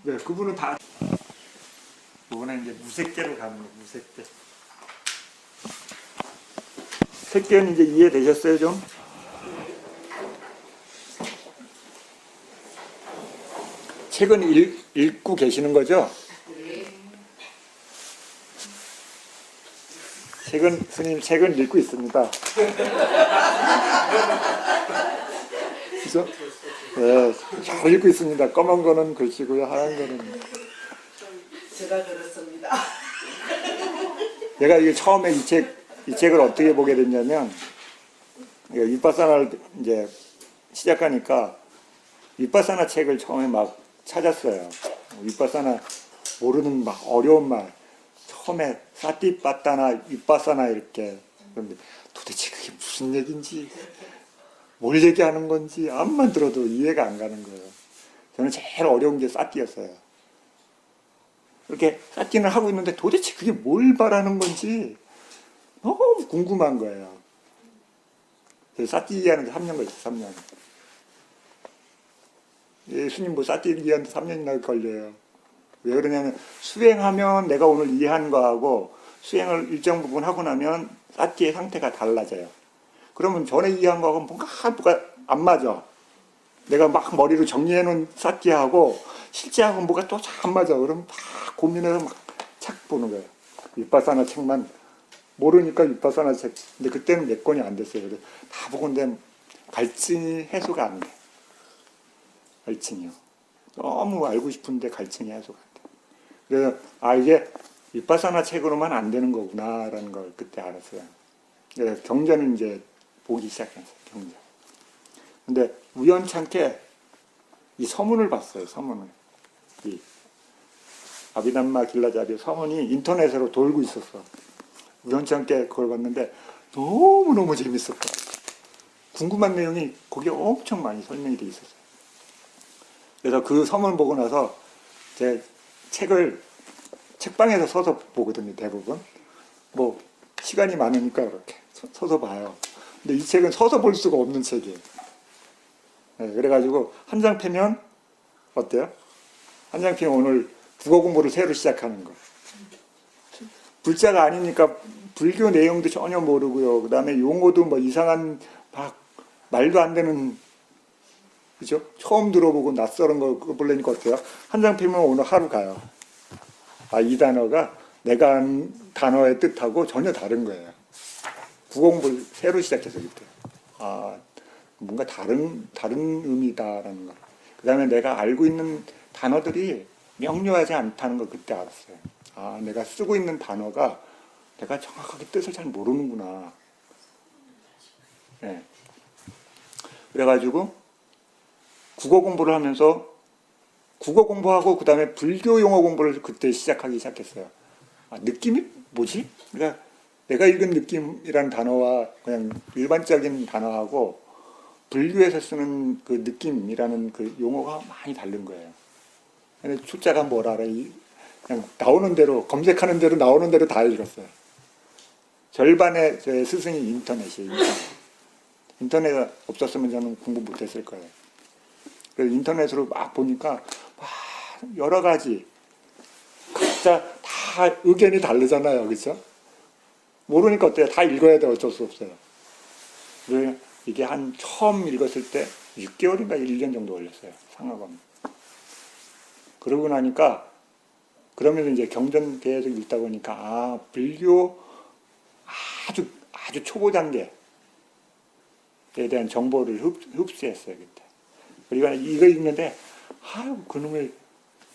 네, 그분은 다 그분은 이제 무색계로 가는 거예요. 무색계. 색계는 이제 이해되셨어요, 좀? 책은 읽고 계시는 거죠? 스님 책은 읽고 있습니다. 그죠? 네, 잘 읽고 있습니다. 검은 거는 글씨고요, 하얀 거는. 제가 그렇습니다. 내가 이게 처음에 이 책을 어떻게 보게 됐냐면, 윗바사나를 이제 시작하니까, 윗바사나 책을 처음에 막 찾았어요. 윗바사나 모르는 막 어려운 말. 처음에 사띠빠따나 윗바사나 이렇게. 그런데 도대체 그게 무슨 얘기인지, 뭘 얘기하는 건지 암만 들어도 이해가 안 가는 거예요. 저는 제일 어려운 게 사띠였어요. 이렇게 사띠는 하고 있는데 도대체 그게 뭘 바라는 건지 너무 궁금한 거예요. 사띠 이해하는 데 3년 걸렸어요. 3년. 예수님 뭐 사띠 이해하는데 3년이나 걸려요. 왜 그러냐면 수행하면 내가 오늘 이해한 거하고 수행을 일정 부분 하고 나면 사띠의 상태가 달라져요. 그러면 전에 이해한 거하고 뭔가 안 맞아. 내가 막 머리로 정리해놓은 사띠하고 실제하고 뭐가 또 잘 안 맞아. 그럼 다 고민해서 막 착 보는 거예요. 윗바사나 책만 모르니까 윗바사나 책. 근데 그때는 몇 권이 안 됐어요. 그래서 다 보고 있는데 갈증이 해소가 안 돼. 갈증이요. 너무 알고 싶은데 갈증이 해소가 안 돼. 그래서 이게 윗바사나 책으로만 안 되는 거구나라는 걸 그때 알았어요. 그래서 경전은 이제 보기 시작했어요. 경전. 근데 우연찮게 이 서문을 봤어요. 서문을. 이 아비담마 길라자리 서문이 인터넷으로 돌고 있었어. 우연찮게 그걸 봤는데 너무너무 재밌었다. 궁금한 내용이 거기에 엄청 많이 설명이 돼 있었어요. 그래서 그 서문 보고 나서 제 책을 책방에서 서서 보거든요. 대부분. 뭐 시간이 많으니까 이렇게 서서 봐요. 근데 이 책은 서서 볼 수가 없는 책이에요. 네, 그래가지고 한 장 펴면 어때요? 한 장 펴면 오늘 국어 공부를 새로 시작하는 거. 불자가 아니니까 불교 내용도 전혀 모르고요. 그 다음에 용어도 뭐 이상한 막 말도 안 되는, 그죠? 처음 들어보고 낯설은 거 보려니까 어때요? 한 장 펴면 오늘 하루 가요. 이 단어가 내가 아는 단어의 뜻하고 전혀 다른 거예요. 국어 공부를 새로 시작해서 그때. 뭔가 다른 의미다라는 거. 그 다음에 내가 알고 있는 단어들이 명료하지 않다는 걸 그때 알았어요. 내가 쓰고 있는 단어가 내가 정확하게 뜻을 잘 모르는구나. 네. 그래가지고 국어 공부를 하면서 국어 공부하고 그 다음에 불교 용어 공부를 그때 시작하기 시작했어요. 느낌이 뭐지? 그러니까 내가 읽은 느낌이라는 단어와 그냥 일반적인 단어하고 불교에서 쓰는 그 느낌이라는 그 용어가 많이 다른 거예요. 근데 출자가 뭐라 그래? 그냥 나오는 대로, 검색하는 대로 나오는 대로 다 읽었어요. 절반의 제 스승이 인터넷이에요. 인터넷 없었으면 저는 공부 못했을 거예요. 그래서 인터넷으로 막 보니까 여러 가지 각자 다 의견이 다르잖아요. 그렇죠? 모르니까 어때요? 다 읽어야 돼. 어쩔 수 없어요. 그래서 이게 처음 읽었을 때 6개월인가 1년 정도 걸렸어요. 상하검. 그러고 나니까 그러면서 이제 경전 계속 읽다 보니까 불교 아주 초보 단계에 대한 정보를 흡수했어요. 그때. 그리고 이거 읽는데 그놈의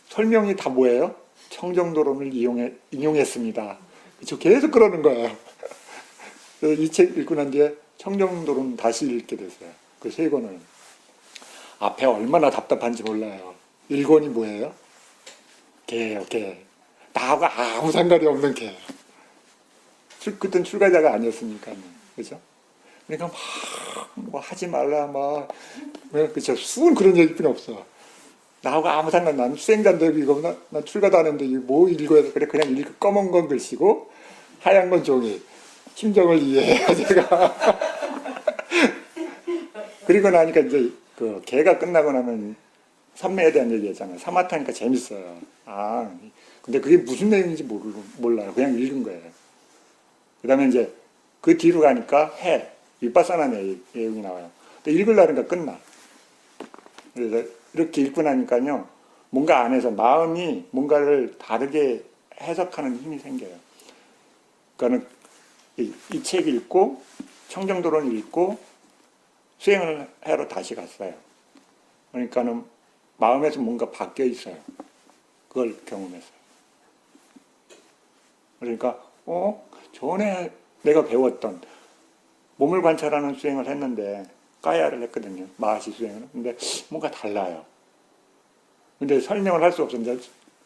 설명이 다 뭐예요? 청정도론을 인용했습니다. 그쵸? 계속 그러는 거예요. 그래서 이 책 읽고 난 뒤에 청정도론 다시 읽게 됐어요. 그 세 권을. 앞에 얼마나 답답한지 몰라요. 1권이 뭐예요? 개예요, 개. 나하고 아무 상관이 없는 개. 그땐 출가자가 아니었으니까. 그죠? 그러니까 뭐 하지 말라, 그쵸? 수은 그런 얘기 필요 없어. 나하고 아무 상관, 나는 수행자인데 이거 난 출가도 안 했는데 뭐 읽어야 돼? 그래, 그냥 검은 건 글씨고 하얀 건 종이. 심정을 이해해야 제가. 그리고 나니까 이제 그 개가 끝나고 나면 삼매에 대한 얘기했잖아요. 사마타니까 재밌어요. 근데 그게 무슨 내용인지 몰라요. 그냥 읽은 거예요. 그 다음에 이제 그 뒤로 가니까 윗바사나 내용이 나와요. 근데 읽으려니까 끝나. 그래서 이렇게 읽고 나니까요, 뭔가 안에서 마음이 뭔가를 다르게 해석하는 힘이 생겨요. 그러니까는 이 책 읽고 청정도론 읽고 수행을 하러 다시 갔어요. 그러니까는 마음에서 뭔가 바뀌어 있어요. 그걸 경험했어요. 그러니까 전에 내가 배웠던 몸을 관찰하는 수행을 했는데 까야를 했거든요. 마하시 수행을. 근데 뭔가 달라요. 근데 설명을 할 수 없었는데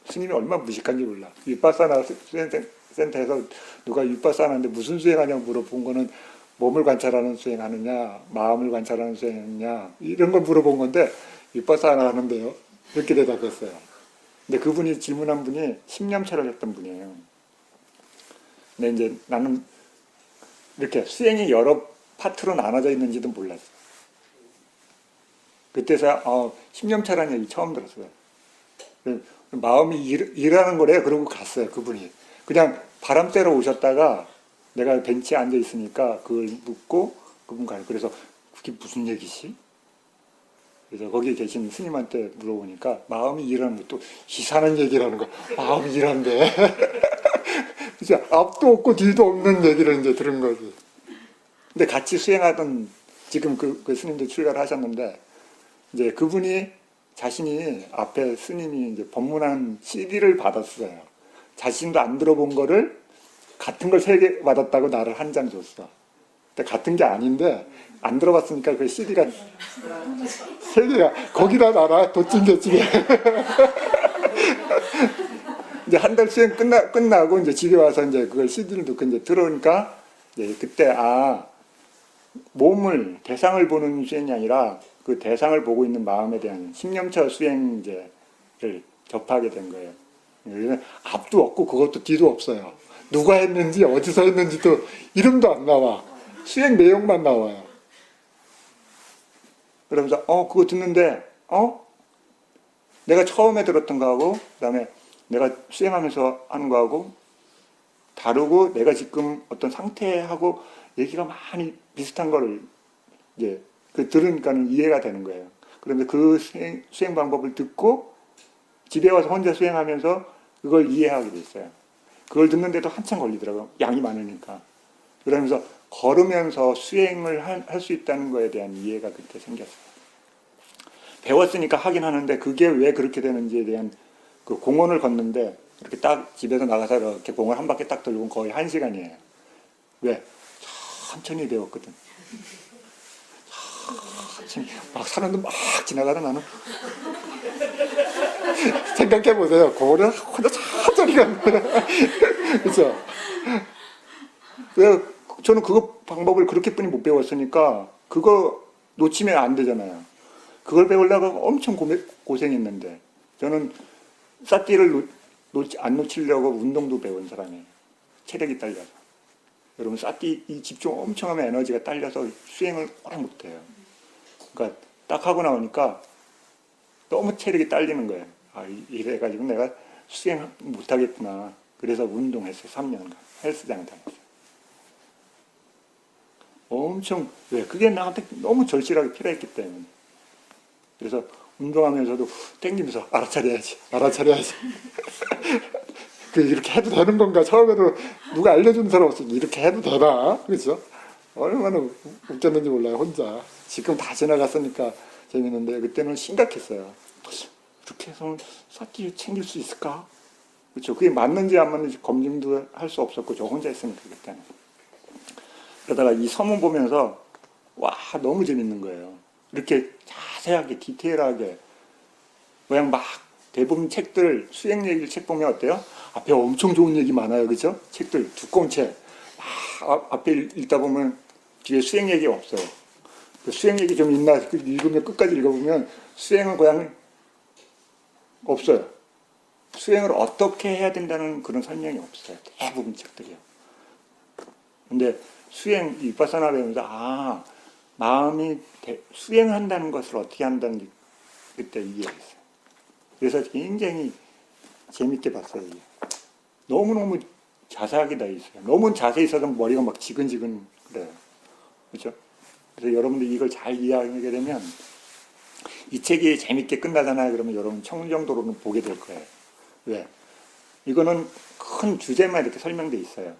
스님이 얼마나 무식한지 몰라. 윗바사나 수행센터에서 누가 윗바사나인데 무슨 수행하냐고 물어본 거는 몸을 관찰하는 수행하느냐, 마음을 관찰하는 수행하느냐 이런 걸 물어본 건데 윗바사나 하는데요. 이렇게 대답했어요. 근데 그분이 질문한 분이 10년차를 했던 분이에요. 근데 이제 나는 이렇게 수행이 여러 파트로 나눠져 있는지도 몰랐어요. 그때서야 10년차라는 얘기 처음 들었어요. 마음이 일하는 거래요. 그러고 갔어요. 그분이. 그냥 바람 쐬러 오셨다가 내가 벤치에 앉아 있으니까 그걸 묻고 그분 가요. 그래서 그게 무슨 얘기지? 그래서 거기 계신 스님한테 물어보니까 마음이 일하는 것도 희사는 얘기라는 거. 마음이 일한대. 진짜 앞도 없고 뒤도 없는 얘기를 이제 들은 거지. 근데 같이 수행하던 지금 그 스님도 출가를 하셨는데 이제 그분이 자신이 앞에 스님이 이제 법문한 CD를 받았어요. 자신도 안 들어본 거를 같은 걸 3개 받았다고 나를 한 장 줬어. 근데 같은 게 아닌데 안 들어봤으니까 그 CD가 3개가 거기다 놔라 도찐개찌개. 이제 한 달 수행 끝나고 이제 집에 와서 이제 그걸 CD를 듣고 이제 들어오니까 이제 그때 몸을 대상을 보는 수행이 아니라 그 대상을 보고 있는 마음에 대한 신념처 수행제를 접하게 된 거예요. 그래서 앞도 없고 그것도 뒤도 없어요. 누가 했는지 어디서 했는지도 이름도 안 나와. 수행 내용만 나와요. 그러면서 그거 듣는데 내가 처음에 들었던 거하고 그다음에 내가 수행하면서 하는 거하고 다르고 내가 지금 어떤 상태하고 얘기가 많이 비슷한 거를 이제 들으니까는 이해가 되는 거예요. 그런데 그 수행 방법을 듣고 집에 와서 혼자 수행하면서 그걸 이해하게 됐어요. 그걸 듣는데도 한참 걸리더라고요. 양이 많으니까. 그러면서 걸으면서 수행을 할 수 있다는 거에 대한 이해가 그때 생겼어요. 배웠으니까 하긴 하는데 그게 왜 그렇게 되는지에 대한 그 공원을 걷는데 이렇게 딱 집에서 나가서 이렇게 공원 한 바퀴 딱 돌고 거의 1시간이에요. 왜? 천천히 배웠거든. 막 사람들 막 지나가다 나는 생각해보세요. 공원을 혼자 천천히 가는 거야. 그렇죠? 왜 저는 그거 방법을 그렇게뿐이 못 배웠으니까 그거 놓치면 안 되잖아요. 그걸 배우려고 엄청 고생했는데 저는 사띠를 안 놓치려고 운동도 배운 사람이에요. 체력이 딸려서. 여러분 사띠 이 집중 엄청 하면 에너지가 딸려서 수행을 오래 못해요. 그러니까 딱 하고 나오니까 너무 체력이 딸리는 거예요. 이래가지고 내가 수행 못하겠구나. 그래서 운동했어요. 3년간. 헬스장 다녔어요. 엄청, 왜? 그게 나한테 너무 절실하게 필요했기 때문에. 그래서 운동하면서도 땡기면서 알아차려야지. 이렇게 해도 되는 건가? 처음에도 누가 알려주는 사람 없으니 이렇게 해도 되나? 그렇죠? 얼마나 웃겼는지 몰라요, 혼자. 지금 다 지나갔으니까 재밌는데 그때는 심각했어요. 이렇게 해서 사띠 챙길 수 있을까? 그렇죠. 그게 맞는지 안 맞는지 검증도 할 수 없었고 저 혼자 했으니까 그때는. 그러다가 이 서문 보면서 와 너무 재밌는 거예요. 이렇게 자세하게 디테일하게 그냥 막 대부분 책들 수행 얘기를 책 보면 어때요? 앞에 엄청 좋은 얘기 많아요. 그렇죠? 책들 두꺼운 책 막 앞에 읽다 보면 뒤에 수행 얘기 없어요. 그 수행 얘기 좀 있나 읽으면 끝까지 읽어보면 수행은 그냥 없어요. 수행을 어떻게 해야 된다는 그런 설명이 없어요. 대부분 책들이요. 근데 수행, 윗바사나 배우면서 마음이 수행한다는 것을 어떻게 한다는 게 그때 이해했어요. 그래서 굉장히 재밌게 봤어요. 이게. 너무너무 자세하게 돼 있어요. 너무 자세히 있어서 머리가 막 지근지근 그래요. 그렇죠? 그래서 여러분들 이걸 잘 이해하게 되면 이 책이 재밌게 끝나잖아요. 그러면 여러분 청정도로는 보게 될 거예요. 왜? 이거는 큰 주제만 이렇게 설명돼 있어요.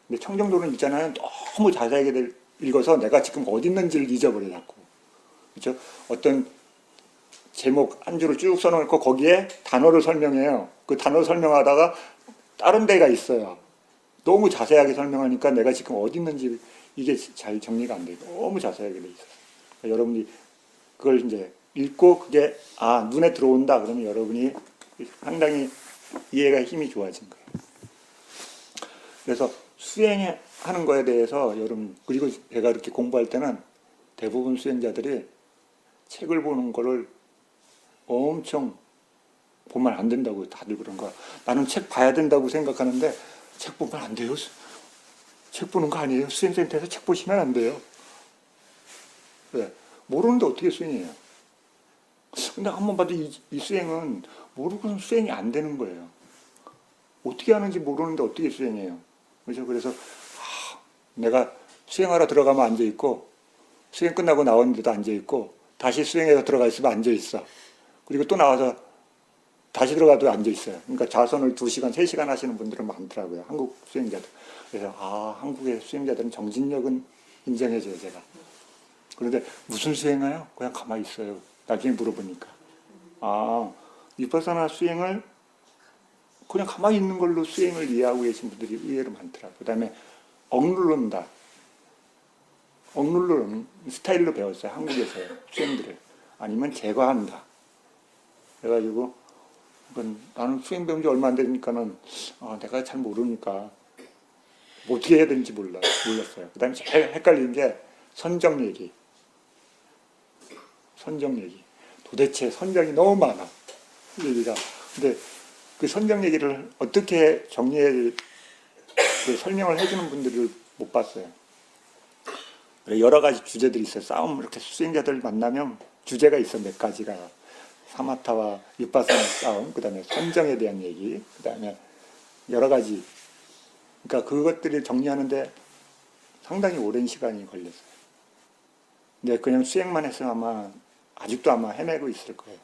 근데 청정도는 있잖아요. 너무 자세하게 읽어서 내가 지금 어디 있는지를 잊어버려 자꾸. 그렇죠? 어떤 제목 한 줄을 쭉 써놓고 거기에 단어를 설명해요. 그 단어 설명하다가 다른 데가 있어요. 너무 자세하게 설명하니까 내가 지금 어디 있는지 이게 잘 정리가 안 돼요. 너무 자세하게 돼 있어요. 그러니까 여러분이 그걸 이제 읽고 그게 눈에 들어온다 그러면 여러분이 상당히 이해가 힘이 좋아진 거예요. 그래서 수행하는 거에 대해서 여러분 그리고 제가 이렇게 공부할 때는 대부분 수행자들이 책을 보는 거를 엄청 보면 안 된다고 다들 그런 거야. 나는 책 봐야 된다고 생각하는데 책 보면 안 돼요. 책 보는 거 아니에요. 수행센터에서 책 보시면 안 돼요. 왜? 모르는데 어떻게 수행해요? 근데 한번 봐도 이 수행은 모르고는 수행이 안 되는 거예요. 어떻게 하는지 모르는데 어떻게 수행해요? 그렇죠? 그래서 내가 수행하러 들어가면 앉아 있고 수행 끝나고 나오는데도 앉아 있고 다시 수행해서 들어가 있으면 앉아 있어. 그리고 또 나와서 다시 들어가도 앉아 있어요. 그러니까 자선을 2시간, 3시간 하시는 분들은 많더라고요. 한국 수행자들. 그래서 한국의 수행자들은 정신력은 인정해줘요, 제가. 그런데 무슨 수행해요? 그냥 가만히 있어요. 나중에 물어보니까. 위파사나 수행을 그냥 가만히 있는 걸로 수행을 이해하고 계신 분들이 의외로 많더라고요. 그 다음에 억누른다. 억누르는 스타일로 배웠어요. 한국에서요. 수행들을. 아니면 제거한다. 그래가지고 나는 수행 배운 지 얼마 안 되니까는 내가 잘 모르니까 뭐 어떻게 해야 되는지 몰랐어요. 그 다음에 제일 헷갈리는 게 선정 얘기. 선정 얘기. 도대체 선정이 너무 많아. 얘기가. 근데 그 선정 얘기를 어떻게 설명을 해주는 분들을 못 봤어요. 여러 가지 주제들이 있어요. 싸움, 이렇게 수행자들 만나면 주제가 있어, 몇 가지가. 사마타와 위파사나 싸움, 그 다음에 선정에 대한 얘기, 그 다음에 여러 가지. 그러니까 그것들을 정리하는데 상당히 오랜 시간이 걸렸어요. 근데 그냥 수행만 했으면 아직도 아마 헤매고 있을 거예요.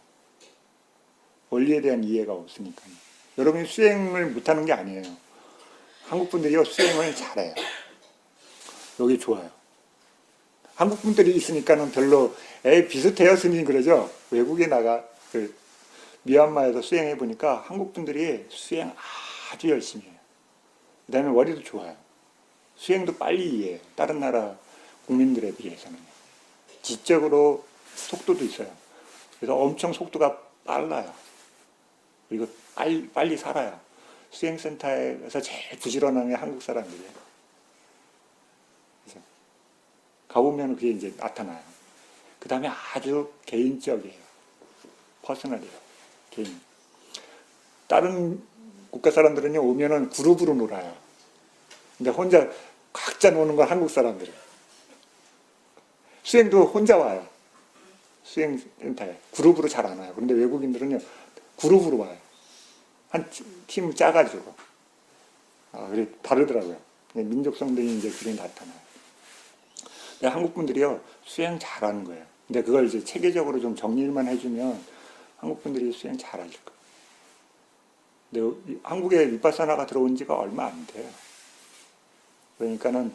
원리에 대한 이해가 없으니까요. 여러분이 수행을 못하는 게 아니에요. 한국 분들이 수행을 잘해요. 여기 좋아요. 한국 분들이 있으니까는 별로 비슷해요, 스님 그러죠. 외국에 미얀마에서 수행해 보니까 한국 분들이 수행 아주 열심히 해요. 그 다음에 원리도 좋아요. 수행도 빨리 이해해요. 다른 나라 국민들에 비해서는. 지적으로 속도도 있어요. 그래서 엄청 속도가 빨라요. 그리고 빨리 살아요. 수행센터에서 제일 부지런한 게 한국 사람들이에요. 그래서 가보면 그게 이제 나타나요. 그 다음에 아주 개인적이에요. 퍼스널이에요. 개인. 다른 국가 사람들은요, 오면은 그룹으로 놀아요. 근데 혼자 각자 노는 건 한국 사람들이에요. 수행도 혼자 와요. 수행센터에. 그룹으로 잘 안 와요. 그런데 외국인들은요, 그룹으로 와요. 한 팀 짜가지고. 그래, 다르더라고요. 민족성들이 이제 그게 나타나요. 근데 한국 분들이요, 수행 잘하는 거예요. 근데 그걸 이제 체계적으로 좀 정리만 해주면 한국 분들이 수행 잘하실 거예요. 근데 한국에 위파사나가 들어온 지가 얼마 안 돼요. 그러니까는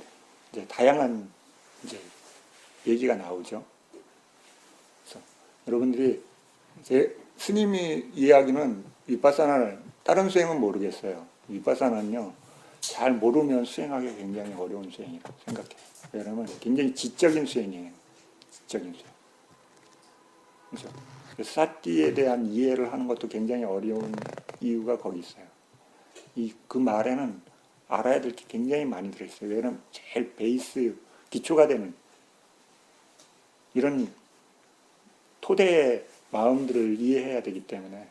이제 다양한 이제 얘기가 나오죠. 그래서 여러분들이 스님이 이야기는 위파사나를 다른 수행은 모르겠어요. 위파사나는요 잘 모르면 수행하기 굉장히 어려운 수행이라고 생각해요. 왜냐하면 굉장히 지적인 수행이에요. 지적인 수행. 그렇죠? 그래서 사띠에 대한 이해를 하는 것도 굉장히 어려운 이유가 거기 있어요. 그 말에는 알아야 될 게 굉장히 많이 들어있어요. 왜냐하면 제일 베이스, 기초가 되는 이런 토대의 마음들을 이해해야 되기 때문에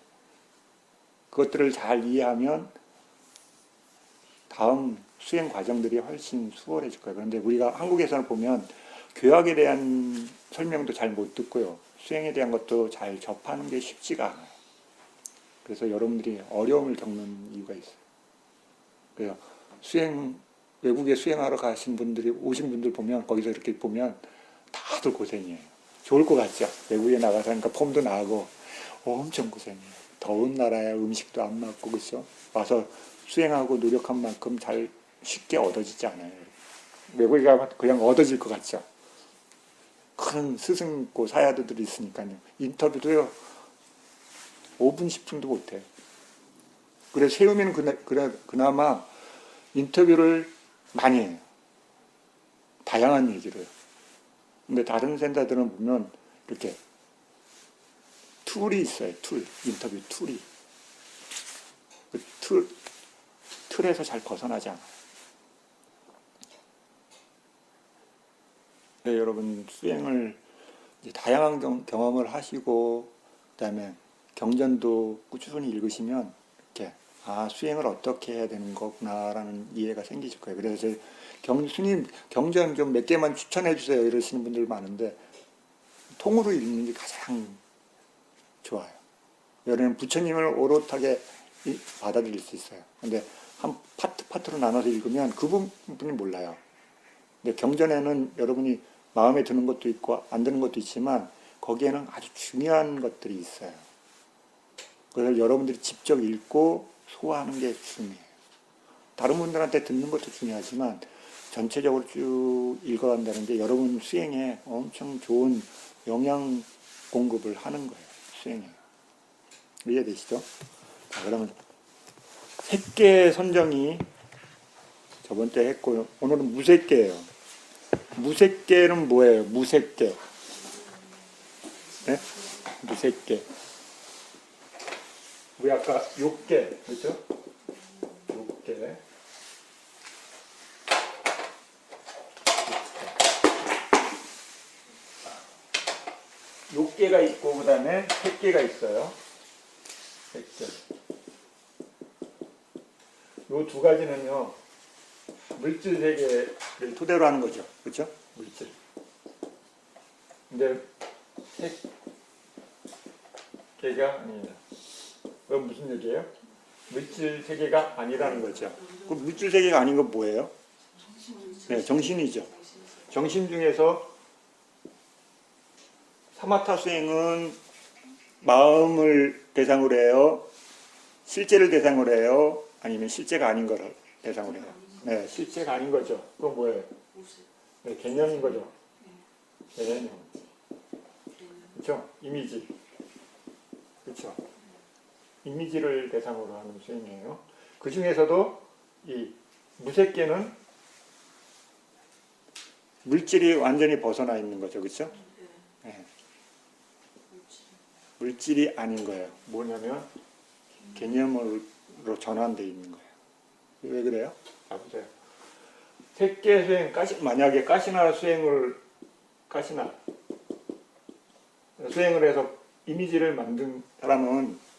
그것들을 잘 이해하면 다음 수행 과정들이 훨씬 수월해질 거예요. 그런데 우리가 한국에서는 보면 교학에 대한 설명도 잘 못 듣고요. 수행에 대한 것도 잘 접하는 게 쉽지가 않아요. 그래서 여러분들이 어려움을 겪는 이유가 있어요. 그래서 외국에 수행하러 가신 분들이 오신 분들 보면 거기서 이렇게 보면 다들 고생이에요. 좋을 것 같죠? 외국에 나가서 하니까 폼도 나고 엄청 고생이에요. 더운 나라에 음식도 안 맞고 그렇죠? 와서 수행하고 노력한 만큼 잘 쉽게 얻어지지 않아요. 외국에 가면 그냥 얻어질 것 같죠? 큰 스승 있고 사야도들이 있으니까요. 인터뷰도요 5분 10분도 못해요. 그래서 세우미는 그나마 인터뷰를 많이 해요. 다양한 얘기를. 근데 다른 센터들은 보면 이렇게 툴이 있어요. 인터뷰 툴이. 그 틀에서 잘 벗어나지 않아요. 네, 여러분 수행을 이제 다양한 경험을 하시고 그다음에 경전도 꾸준히 읽으시면 이렇게 수행을 어떻게 해야 되는 거구나라는 이해가 생기실 거예요. 그래서 스님 경전 좀 몇 개만 추천해 주세요 이러시는 분들 많은데 통으로 읽는 게 가장 좋아요. 여러분 부처님을 오롯하게 받아들일 수 있어요. 근데 한 파트로 나눠서 읽으면 그 부분이 몰라요. 근데 경전에는 여러분이 마음에 드는 것도 있고 안 드는 것도 있지만 거기에는 아주 중요한 것들이 있어요. 그래서 여러분들이 직접 읽고 소화하는 게 중요해요. 다른 분들한테 듣는 것도 중요하지만 전체적으로 쭉 읽어간다는 게 여러분 수행에 엄청 좋은 영양 공급을 하는 거예요. 수행에. 이해되시죠? 자, 그러면 색계 선정이 저번 때 했고 오늘은 무색계예요. 무색계는 뭐예요? 무색계. 네? 무색계. 우리 아까 욕계, 그렇죠? 욕계. 욕계가 있고 그 다음에 색계가 있어요. 색계. 요 두 가지는요. 물질 세계를 토대로 하는 거죠. 그렇죠? 물질. 근데 색계가 아닙니다. 그건 무슨 얘기예요? 물질 세계가 아니라는 거죠. 그 물질 세계가 아닌 건 뭐예요? 네, 정신이죠. 정신 중에서 사마타 수행은 마음을 대상으로 해요? 실제를 대상으로 해요? 아니면 실제가 아닌 거를 대상으로 해요? 네, 실제가 아닌 거죠. 그건 뭐예요? 네, 개념인 거죠. 개념. 그렇죠? 이미지. 그렇죠? 이미지를 대상으로 하는 수행이에요. 그 중에서도 이 무색계는 물질이 완전히 벗어나 있는 거죠. 그렇죠? 네. 물질이 아닌 거예요. 뭐냐면 개념으로 전환되어 있는 거예요. 왜 그래요? 자, 보세요. 색계 수행, 만약에 가시나 수행을 해서 이미지를 만든 사람은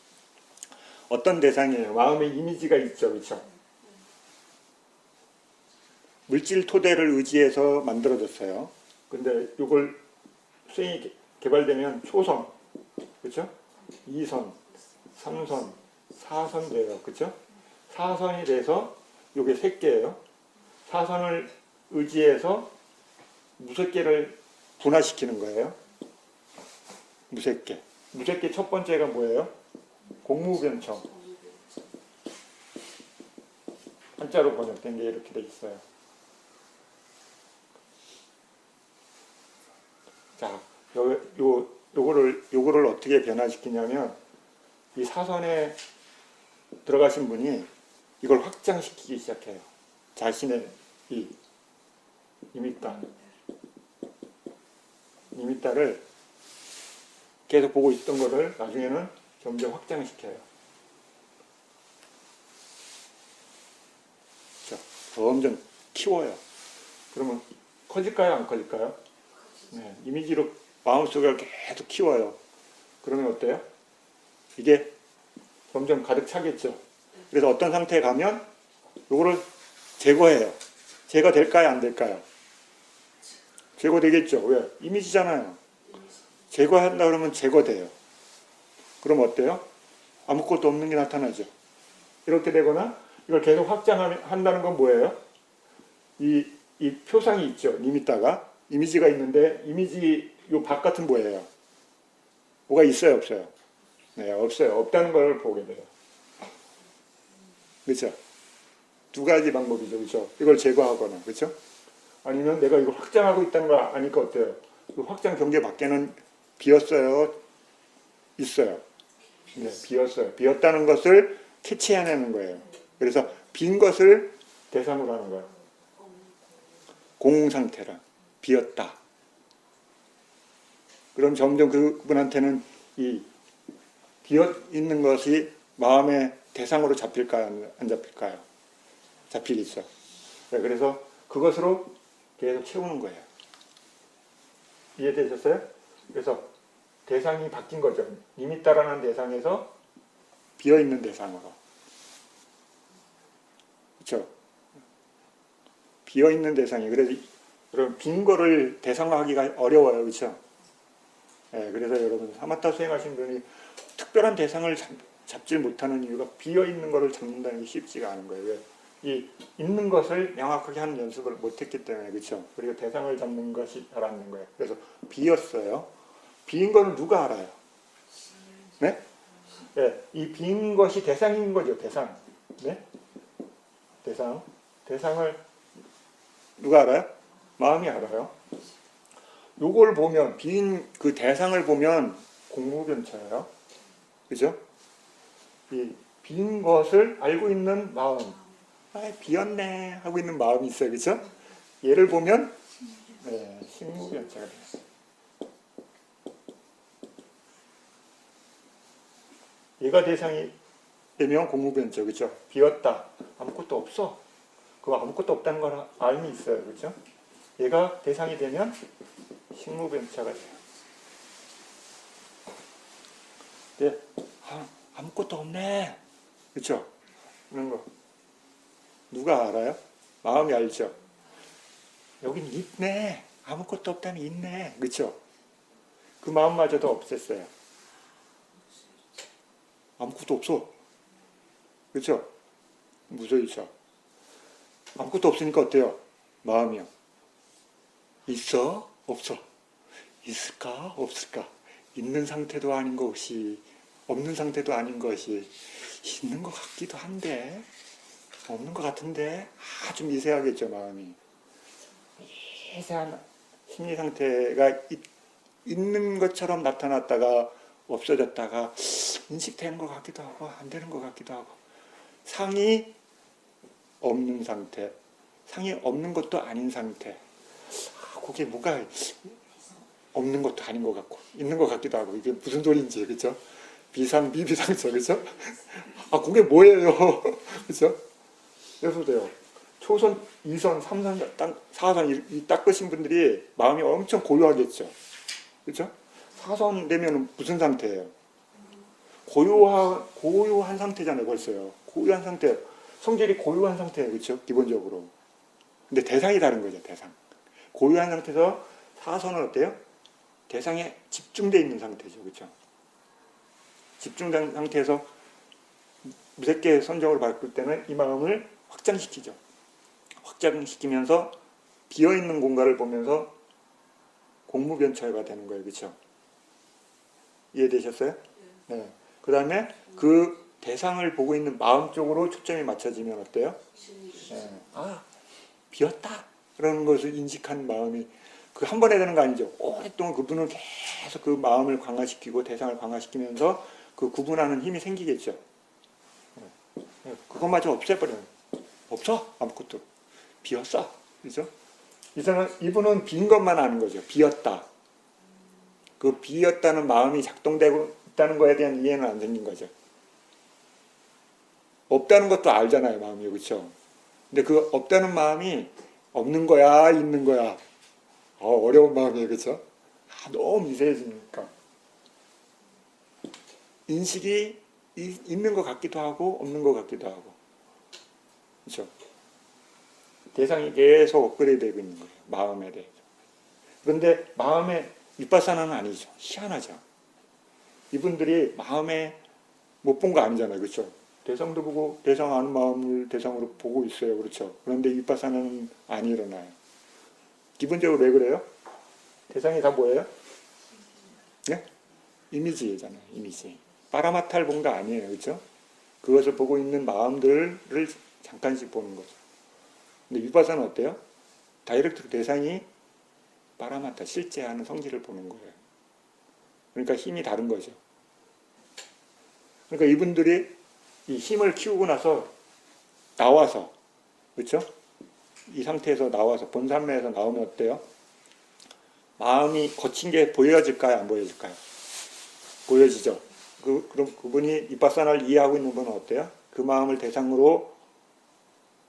어떤 대상이에요? 마음에 이미지가 있죠. 그렇죠? 물질 토대를 의지해서 만들어졌어요. 근데 이걸 수행이 개발되면 초선, 그렇죠? 2선, 3선, 4선 돼요. 그렇죠? 4선이 돼서 이게 색계예요. 4선을 의지해서 무색계를 분화시키는 거예요. 무색계. 무색계 첫 번째가 뭐예요? 공무변청. 한자로 번역된 게 이렇게 돼 있어요. 자, 요거를 어떻게 변화시키냐면 이 사선에 들어가신 분이 이걸 확장시키기 시작해요. 자신의 이 니미따를 계속 보고 있던 거를 나중에는 점점 확장시켜요. 그렇죠? 점점 키워요. 그러면 커질까요? 안 커질까요? 네, 이미지로 마음속에 계속 키워요. 그러면 어때요? 이게 점점 가득 차겠죠. 그래서 어떤 상태에 가면 요거를 제거해요. 제거될까요? 안 될까요? 제거되겠죠. 왜? 이미지잖아요. 제거한다 그러면 제거돼요. 그럼 어때요? 아무것도 없는 게 나타나죠. 이렇게 되거나 이걸 계속 확장한다는 건 뭐예요? 이 표상이 있죠. 리미터가 이미지가 있는데 이미지 요 바깥은 뭐예요? 뭐가 있어요, 없어요? 네, 없어요. 없다는 걸 보게 돼요. 그렇죠? 두 가지 방법이죠, 그렇죠? 이걸 제거하거나, 그렇죠? 아니면 내가 이걸 확장하고 있다는 걸 아니까 어때요? 그 확장 경계 밖에는 비었어요, 있어요. 네, 비었어요. 비었다는 것을 캐치해내는 거예요. 그래서 빈 것을 대상으로 하는 거예요. 공 상태라. 비었다. 그럼 점점 그분한테는 이 비어 있는 것이 마음의 대상으로 잡힐까요? 안 잡힐까요? 잡히겠죠. 네, 그래서 그것으로 계속 채우는 거예요. 이해되셨어요? 그래서 대상이 바뀐 거죠. 이미 따라하는 대상에서 비어있는 대상으로. 그렇죠? 비어있는 대상이. 그래서 여러분 빈 거를 대상화하기가 어려워요. 그렇죠? 네, 그래서 여러분 사마타 수행하신 분이 특별한 대상을 잡지 못하는 이유가 비어있는 거를 잡는다는 게 쉽지가 않은 거예요. 왜? 이 있는 것을 명확하게 하는 연습을 못했기 때문에. 그렇죠? 그리고 대상을 잡는 것이 잘 안 된 거예요. 그래서 비었어요. 빈 거는 누가 알아요? 네? 네, 이 빈 것이 대상인 거죠. 대상. 네? 대상. 대상을 누가 알아요? 마음이 알아요. 요걸 보면 빈 그 대상을 보면 공무변차예요. 그죠? 이 빈 것을 알고 있는 마음. 아, 비었네 하고 있는 마음이 있어요. 그죠? 얘를 보면 네, 식무변차가 돼요. 얘가 대상이 되면 공무변차. 그죠? 비었다. 아무것도 없어. 그 아무것도 없다는 걸 알미 있어요. 그죠? 얘가 대상이 되면 식무변차가 돼요. 네, 아무것도 없네. 그렇죠? 그런 거 누가 알아요? 마음이 알죠. 여긴 있네. 아무것도 없다니 있네. 그렇죠? 그 마음마저도 없앴어요. 아무것도 없어. 그렇죠? 무서이죠. 아무것도 없으니까 어때요? 마음이요. 있어? 없어? 있을까? 없을까? 있는 상태도 아닌 것이 없는 상태도 아닌 것이 있는 것 같기도 한데 없는 것 같은데 아주 미세하겠죠. 마음이 미세한 심리 상태가 있는 것처럼 나타났다가 없어졌다가 인식되는 것 같기도 하고 안 되는 것 같기도 하고 상이 없는 상태, 상이 없는 것도 아닌 상태. 그게 뭐가 없는 것도 아닌 것 같고 있는 것 같기도 하고 이게 무슨 소리인지. 그죠? 비상 미비상처. 그죠? 아 그게 뭐예요? 그죠? 그래서 돼요. 초선, 2선, 3선, 4선 이 닦으신 분들이 마음이 엄청 고요하겠죠. 그죠? 4선 되면 무슨 상태예요? 고요한 상태잖아요. 벌써요. 고요한 상태. 성질이 고요한 상태예요. 그렇죠? 기본적으로. 근데 대상이 다른 거죠. 대상. 고요한 상태에서 4선은 어때요? 대상에 집중되어 있는 상태죠. 그렇죠? 집중된 상태에서 무색계 선정으로 바꿀 때는 이 마음을 확장시키죠. 확장시키면서 비어있는 공간을 보면서 공무변처가 되는 거예요. 그렇죠? 이해되셨어요? 네. 그 다음에 그 대상을 보고 있는 마음 쪽으로 초점이 맞춰지면 어때요? 네. 아, 비었다. 그런 것을 인식한 마음이 그 한 번에 되는 거 아니죠. 오랫동안 그분은 계속 그 마음을 강화시키고 대상을 강화시키면서 그 구분하는 힘이 생기겠죠. 네. 그것마저 없애버려요. 없어. 아무것도. 비었어. 그죠? 이분은 빈 것만 아는 거죠. 비었다. 그 비었다는 마음이 작동되고 있다는 거에 대한 이해는 안 생긴 거죠. 없다는 것도 알잖아요. 마음이. 그렇죠? 근데 그 없다는 마음이 없는 거야, 있는 거야. 어려운 마음이에요. 그렇죠? 너무 미세해지니까. 인식이 있는 것 같기도 하고 없는 것 같기도 하고. 그렇죠? 대상이 계속 업그레이드 되고 있는 거예요. 마음에 대해서. 그런데 마음의 윗바사나는 아니죠. 희한하죠. 이분들이 마음에 못 본 거 아니잖아요. 그렇죠? 대상도 보고 대상 아는 마음을 대상으로 보고 있어요. 그렇죠? 그런데 윗바사나는 안 일어나요. 기본적으로 왜 그래요? 대상이 다 뭐예요? 네? 이미지잖아요. 이미지. 파라마타를 본 거 아니에요. 그렇죠? 그것을 보고 있는 마음들을 잠깐씩 보는 거죠. 근데 윗바사는 어때요? 다이렉트 대상이 파라마타, 실제 하는 성질을 보는 거예요. 그러니까 힘이 다른 거죠. 그러니까 이분들이 이 힘을 키우고 나서 나와서, 그렇죠? 이 상태에서 나와서 본산매에서 나오면 어때요? 마음이 거친 게 보여질까요? 안 보여질까요? 보여지죠. 그럼 그분이 윗바사나를 이해하고 있는 분은 어때요? 그 마음을 대상으로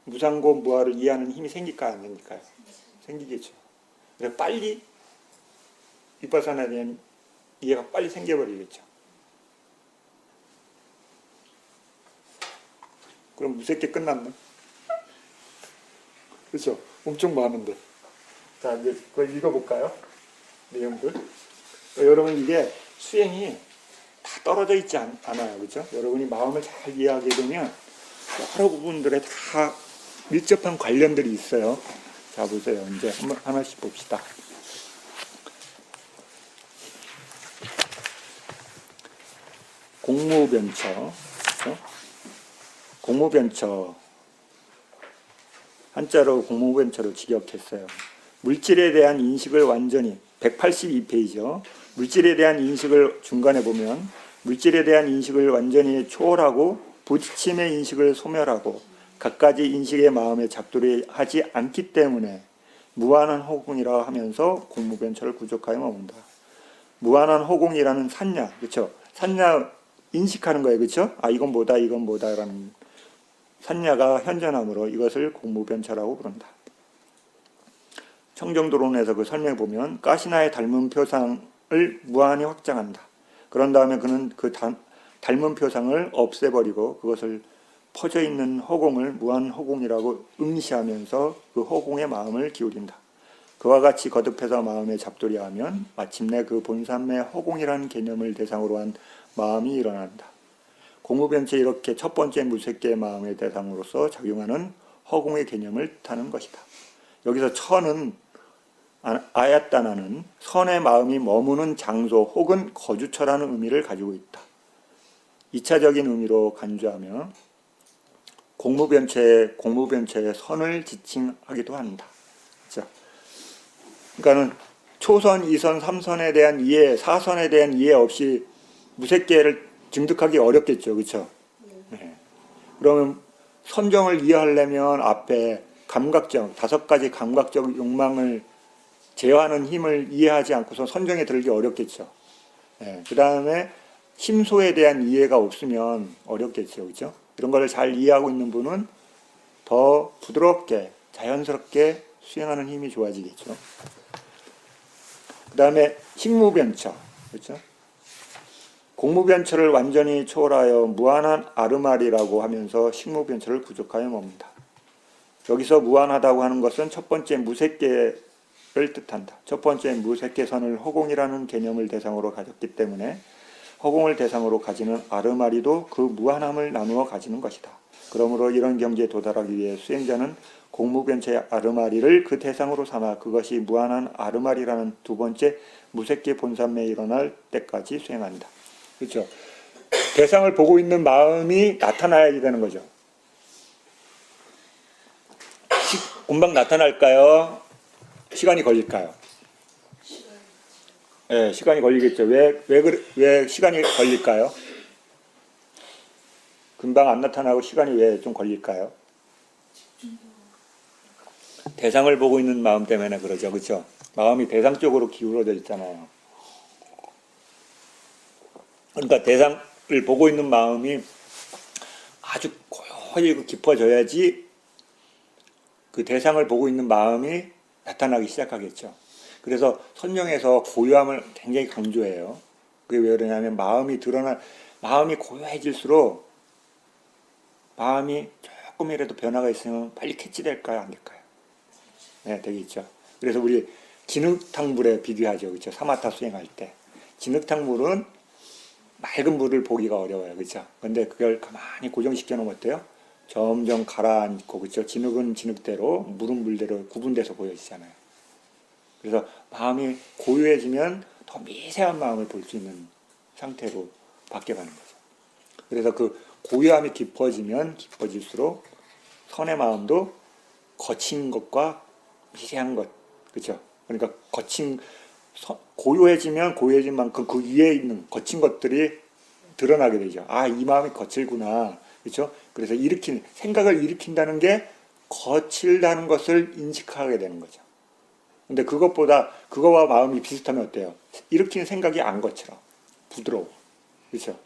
무상고 무아를 이해하는 힘이 생길까요? 안 생길까요? 생기겠죠. 그래서 빨리 윗바사나에 대한 이해가 빨리 생겨버리겠죠. 그럼 무섭게 끝났나? 그렇죠? 엄청 많은데. 자, 이제 그걸 읽어볼까요? 내용들. 여러분, 이게 수행이 다 떨어져 있지 않아요. 그렇죠? 여러분이 마음을 잘 이해하게 되면 여러 부분들에 다 밀접한 관련들이 있어요. 자, 보세요. 이제 한번 하나씩 봅시다. 공무변처. 그렇죠? 공무변처. 한자로 공무변처로 직역했어요. 물질에 대한 인식을 완전히 182페이지요. 물질에 대한 인식을 중간에 보면 물질에 대한 인식을 완전히 초월하고 부딪힘의 인식을 소멸하고 갖가지 인식의 마음에 잡두리하지 않기 때문에 무한한 호공이라 하면서 공무변처를 구족하여 머문다. 무한한 호공이라는 산냐, 그렇죠? 산냐 인식하는 거예요, 그렇죠? 아, 이건 뭐다, 이건 뭐다라는 산냐가 현전함으로 이것을 공무변처라고 부른다. 청정도론에서 그 설명해 보면 가시나의 닮은 표상을 무한히 확장한다. 그런 다음에 그는 그 닮은 표상을 없애버리고 그것을 퍼져 있는 허공을 무한 허공이라고 응시하면서 그 허공의 마음을 기울인다. 그와 같이 거듭해서 마음에 잡두리하면 마침내 그 본산의 허공이라는 개념을 대상으로 한 마음이 일어난다. 공무변체 이렇게 첫 번째 무색계의 마음의 대상으로서 작용하는 허공의 개념을 뜻하는 것이다. 여기서 처는 아야따나는 선의 마음이 머무는 장소 혹은 거주처라는 의미를 가지고 있다. 2차적인 의미로 간주하며 공무변체의 선을 지칭하기도 한다. 그렇죠? 그러니까는 초선, 2선, 3선에 대한 이해, 4선에 대한 이해 없이 무색계를 증득하기 어렵겠죠. 그렇죠? 네. 그러면 선정을 이해하려면 앞에 감각적, 5가지 감각적 욕망을 제어하는 힘을 이해하지 않고서 선정에 들기 어렵겠죠. 네. 그 다음에 심소에 대한 이해가 없으면 어렵겠죠. 그렇죠? 이런 걸 잘 이해하고 있는 분은 더 부드럽게, 자연스럽게 수행하는 힘이 좋아지겠죠. 그 다음에 식무변처. 그렇죠? 공무변처를 완전히 초월하여 무한한 아르마리라고 하면서 식무변처를 부족하여 멈는다. 여기서 무한하다고 하는 것은 첫 번째 무색계를 뜻한다. 첫 번째 무색계선을 허공이라는 개념을 대상으로 가졌기 때문에 허공을 대상으로 가지는 아르마리도 그 무한함을 나누어 가지는 것이다. 그러므로 이런 경지에 도달하기 위해 수행자는 공무변체의 아르마리를 그 대상으로 삼아 그것이 무한한 아르마리라는 두 번째 무색계 본산매에 일어날 때까지 수행한다. 그렇죠? 대상을 보고 있는 마음이 나타나야 되는 거죠. 금방 나타날까요? 시간이 걸릴까요? 네, 시간이 걸리겠죠. 왜 시간이 걸릴까요? 금방 안 나타나고 시간이 왜 좀 걸릴까요? 대상을 보고 있는 마음 때문에 그러죠. 그렇죠? 마음이 대상 쪽으로 기울어져 있잖아요. 그러니까 대상을 보고 있는 마음이 아주 고요히 깊어져야지 그 대상을 보고 있는 마음이 나타나기 시작하겠죠. 그래서 선명에서 고요함을 굉장히 강조해요. 그게 왜 그러냐면 마음이 고요해질수록 마음이 조금이라도 변화가 있으면 빨리 캐치될까요? 안 될까요? 네, 되겠죠. 그래서 우리 진흙탕물에 비교하죠. 그렇죠? 사마타 수행할 때. 진흙탕물은 맑은 물을 보기가 어려워요. 그렇죠? 근데 그걸 가만히 고정시켜 놓으면 어때요? 점점 가라앉고, 그렇죠? 진흙은 진흙대로, 물은 물대로 구분돼서 보여지잖아요. 그래서 마음이 고요해지면 더 미세한 마음을 볼 수 있는 상태로 바뀌어가는 거죠. 그래서 그 고요함이 깊어지면 깊어질수록 선의 마음도 거친 것과 미세한 것, 그렇죠? 그러니까 고요해지면 고요해진 만큼 그 위에 있는 거친 것들이 드러나게 되죠. 아, 이 마음이 거칠구나, 그렇죠? 그래서 생각을 일으킨다는 게 거칠다는 것을 인식하게 되는 거죠. 근데 그거와 마음이 비슷하면 어때요? 일으키는 생각이 안 거칠어, 부드러워, 그렇죠?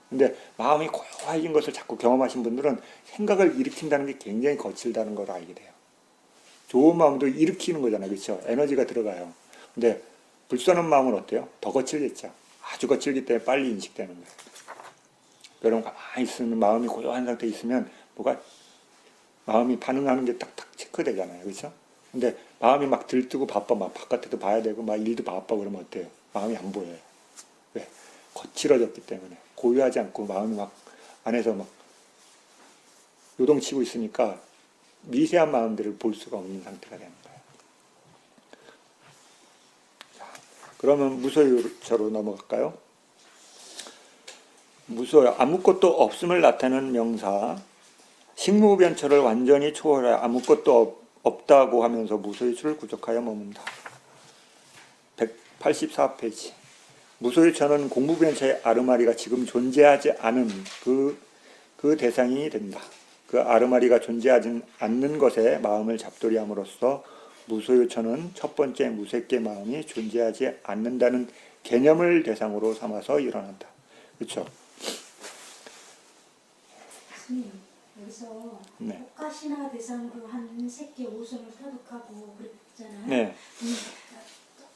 근데 마음이 고요해진 것을 자꾸 경험하신 분들은 생각을 일으킨다는 게 굉장히 거칠다는 걸 알게 돼요. 좋은 마음도 일으키는 거잖아요, 그렇죠? 에너지가 들어가요. 근데 불선한 마음은 어때요? 더 거칠겠죠. 아주 거칠기 때문에 빨리 인식되는 거예요. 여러분 가만히 있으면 마음이 고요한 상태에 있으면 마음이 반응하는 게 딱딱 체크되잖아요, 그렇죠? 근데 마음이 막 들뜨고 바빠, 막 바깥에도 봐야 되고 막 일도 바빠 그러면 어때요? 마음이 안 보여요. 왜? 거칠어졌기 때문에. 고요하지 않고 마음이 막 안에서 막 요동치고 있으니까 미세한 마음들을 볼 수가 없는 상태가 되는 거예요. 자, 그러면 무소유처로 넘어갈까요? 무소유, 아무것도 없음을 나타내는 명사, 식무변처를 완전히 초월해 아무것도 없다고 하면서 무소유처를 구족하여 머문다. 184페이지. 무소유처는 공무변처의 아르마리가 지금 존재하지 않은 그 대상이 된다. 그 아르마리가 존재하지 않는 것에 마음을 잡돌이함으로써 무소유처는 첫 번째 무색계 마음이 존재하지 않는다는 개념을 대상으로 삼아서 일어난다. 그렇죠? 스님, 여기서 네. 호카시나 대상으로 한 새끼 오선을 터득하고 그랬잖아요. 네.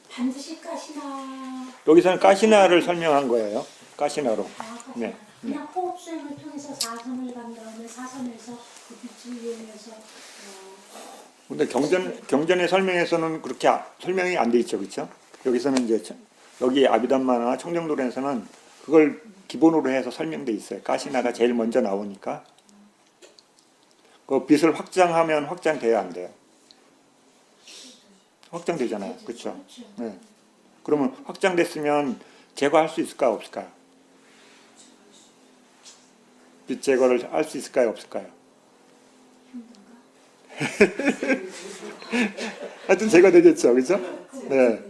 반드시 카시나. 여기서는 까시나를 설명한 거예요. 까시나로. 카시나. 네. 그냥 호흡 수행을 통해서 사선을 간 다음에 사선에서 그 빛을 이용해서. 근데 경전의 설명에서는 그렇게 설명이 안 돼 있죠, 그렇죠? 여기서는 이제 여기 아비담마나 청정도련에서는 그걸 기본으로 해서 설명돼 있어요. 까시나가 제일 먼저 나오니까 그 빛을 확장하면 확장돼야 안 돼요. 확장되잖아요, 그렇죠? 네. 그러면 확장됐으면 제거할 수 있을까요, 없을까요? 빛 제거를 할 수 있을까요, 없을까요? 하여튼 제거되겠죠, 그렇죠? 네.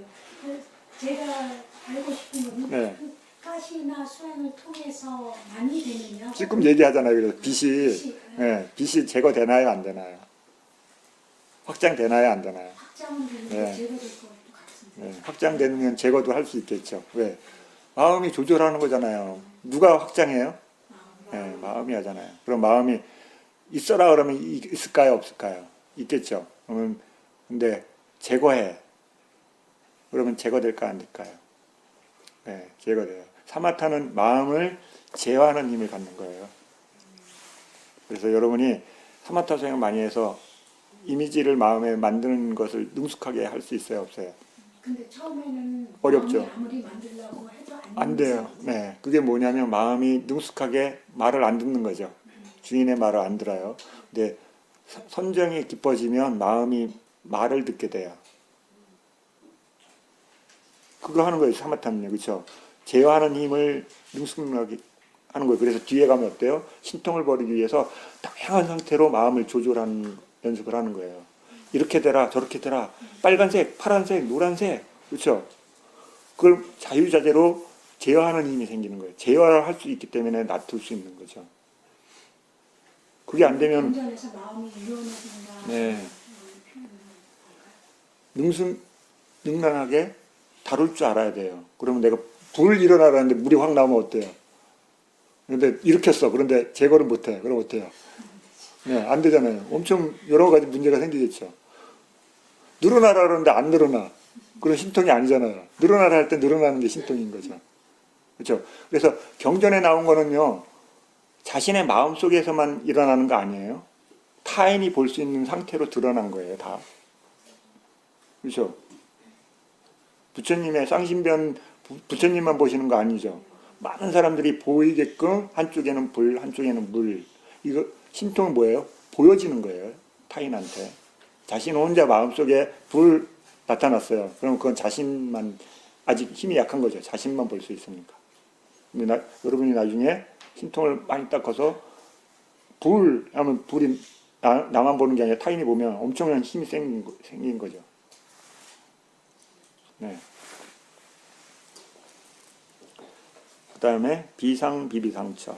제가 알고 싶은 건 네. 카시나 수행을 통해서 많이 되면요. 지금 얘기하잖아요. 그래서 빛이 제거되나요, 안 되나요? 확장되나요, 안 되나요? 확장은 되는데 네. 제거될 것 같은데. 네, 확장되면 제거도 할 수 있겠죠. 왜? 마음이 조절하는 거잖아요. 누가 확장해요? 네, 마음이 하잖아요. 그럼 마음이 있어라 그러면 있을까요, 없을까요? 있겠죠. 그러면 근데 제거해. 그러면 제거될까, 안 될까요? 네, 제거돼요. 사마타는 마음을 제어하는 힘을 갖는 거예요. 그래서 여러분이 사마타 수행을 많이 해서 이미지를 마음에 만드는 것을 능숙하게 할 수 있어요, 없어요? 근데 처음에는 어렵죠. 마음이 아무리 만들려고 해도 안 돼요. 네, 그게 뭐냐면 마음이 능숙하게 말을 안 듣는 거죠. 주인의 말을 안 들어요. 근데 선정이 깊어지면 마음이 말을 듣게 돼요. 그거 하는 거예요, 사마타는요, 그렇죠? 제어하는 힘을 능숙하게 하는 거예요. 그래서 뒤에 가면 어때요? 신통을 버리기 위해서 다양한 상태로 마음을 조절하는 연습을 하는 거예요. 이렇게 되라, 저렇게 되라, 빨간색, 파란색, 노란색, 그렇죠? 그걸 자유자재로 제어하는 힘이 생기는 거예요. 제어를 할 수 있기 때문에 놔둘 수 있는 거죠. 그게 안 되면 경전에서 마음이 유연해진다. 네. 능란하게 다룰 줄 알아야 돼요. 그러면 내가 불 일어나라는데 물이 확 나오면 어때요? 그런데 일으켰어. 그런데 제거를 못해. 그럼 어때요? 네, 안 되잖아요. 엄청 여러 가지 문제가 생기겠죠. 늘어나라 그러는데 안 늘어나. 그런 신통이 아니잖아요. 늘어나라 할 때 늘어나는 게 신통인 거죠. 그렇죠? 그래서 경전에 나온 거는요, 자신의 마음 속에서만 일어나는 거 아니에요. 타인이 볼 수 있는 상태로 드러난 거예요, 다. 그렇죠? 부처님의 쌍신변, 부처님만 보시는 거 아니죠. 많은 사람들이 보이게끔 한쪽에는 불, 한쪽에는 물. 이거 신통은 뭐예요? 보여지는 거예요. 타인한테. 자신 혼자 마음속에 불 나타났어요. 그럼 그건 자신만 아직 힘이 약한 거죠. 자신만 볼 수 있으니까. 근데 여러분이 나중에 신통을 많이 닦아서 불 하면 불이 나만 보는 게 아니라 타인이 보면 엄청난 힘이 생긴 거죠. 네. 그 다음에 비상비비상처.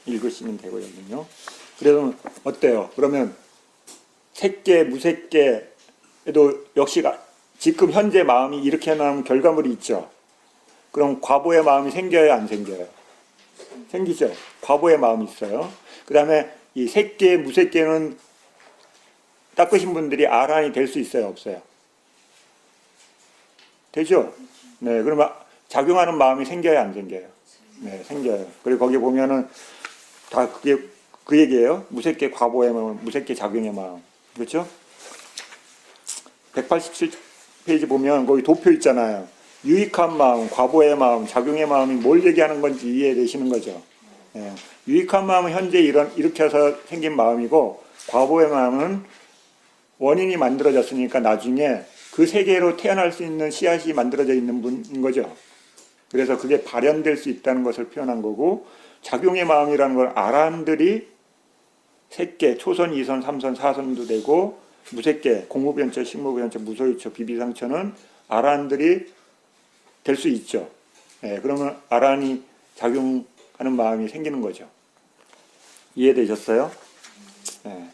읽으시면 되고요. 그래서 어때요? 그러면 색계, 무색계에도 역시 지금 현재 마음이 이렇게 나오면 결과물이 있죠. 그럼 과보의 마음이 생겨요, 안 생겨요? 생기죠. 과보의 마음이 있어요. 그 다음에 이 색계, 무색계는 닦으신 분들이 아란이 될 수 있어요, 없어요? 되죠? 네, 그러면 작용하는 마음이 생겨요, 안 생겨요? 네, 생겨요. 그리고 거기 보면은 다 그게 그 얘기예요. 무색계 과보의 마음, 무색계 작용의 마음. 그렇죠? 187페이지 보면 거기 도표 있잖아요. 유익한 마음, 과보의 마음, 작용의 마음이 뭘 얘기하는 건지 이해되시는 거죠. 예. 유익한 마음은 현재 이렇게 해서 생긴 마음이고, 과보의 마음은 원인이 만들어졌으니까 나중에 그 세계로 태어날 수 있는 씨앗이 만들어져 있는 분인 거죠. 그래서 그게 발현될 수 있다는 것을 표현한 거고, 작용의 마음이라는 걸 아란들이 색계, 초선, 2선, 3선, 4선도 되고, 무색계, 공무변처, 식무변처, 무소유처, 비비상처는 아란들이 될 수 있죠. 예, 그러면 아란이 작용하는 마음이 생기는 거죠. 이해되셨어요? 예.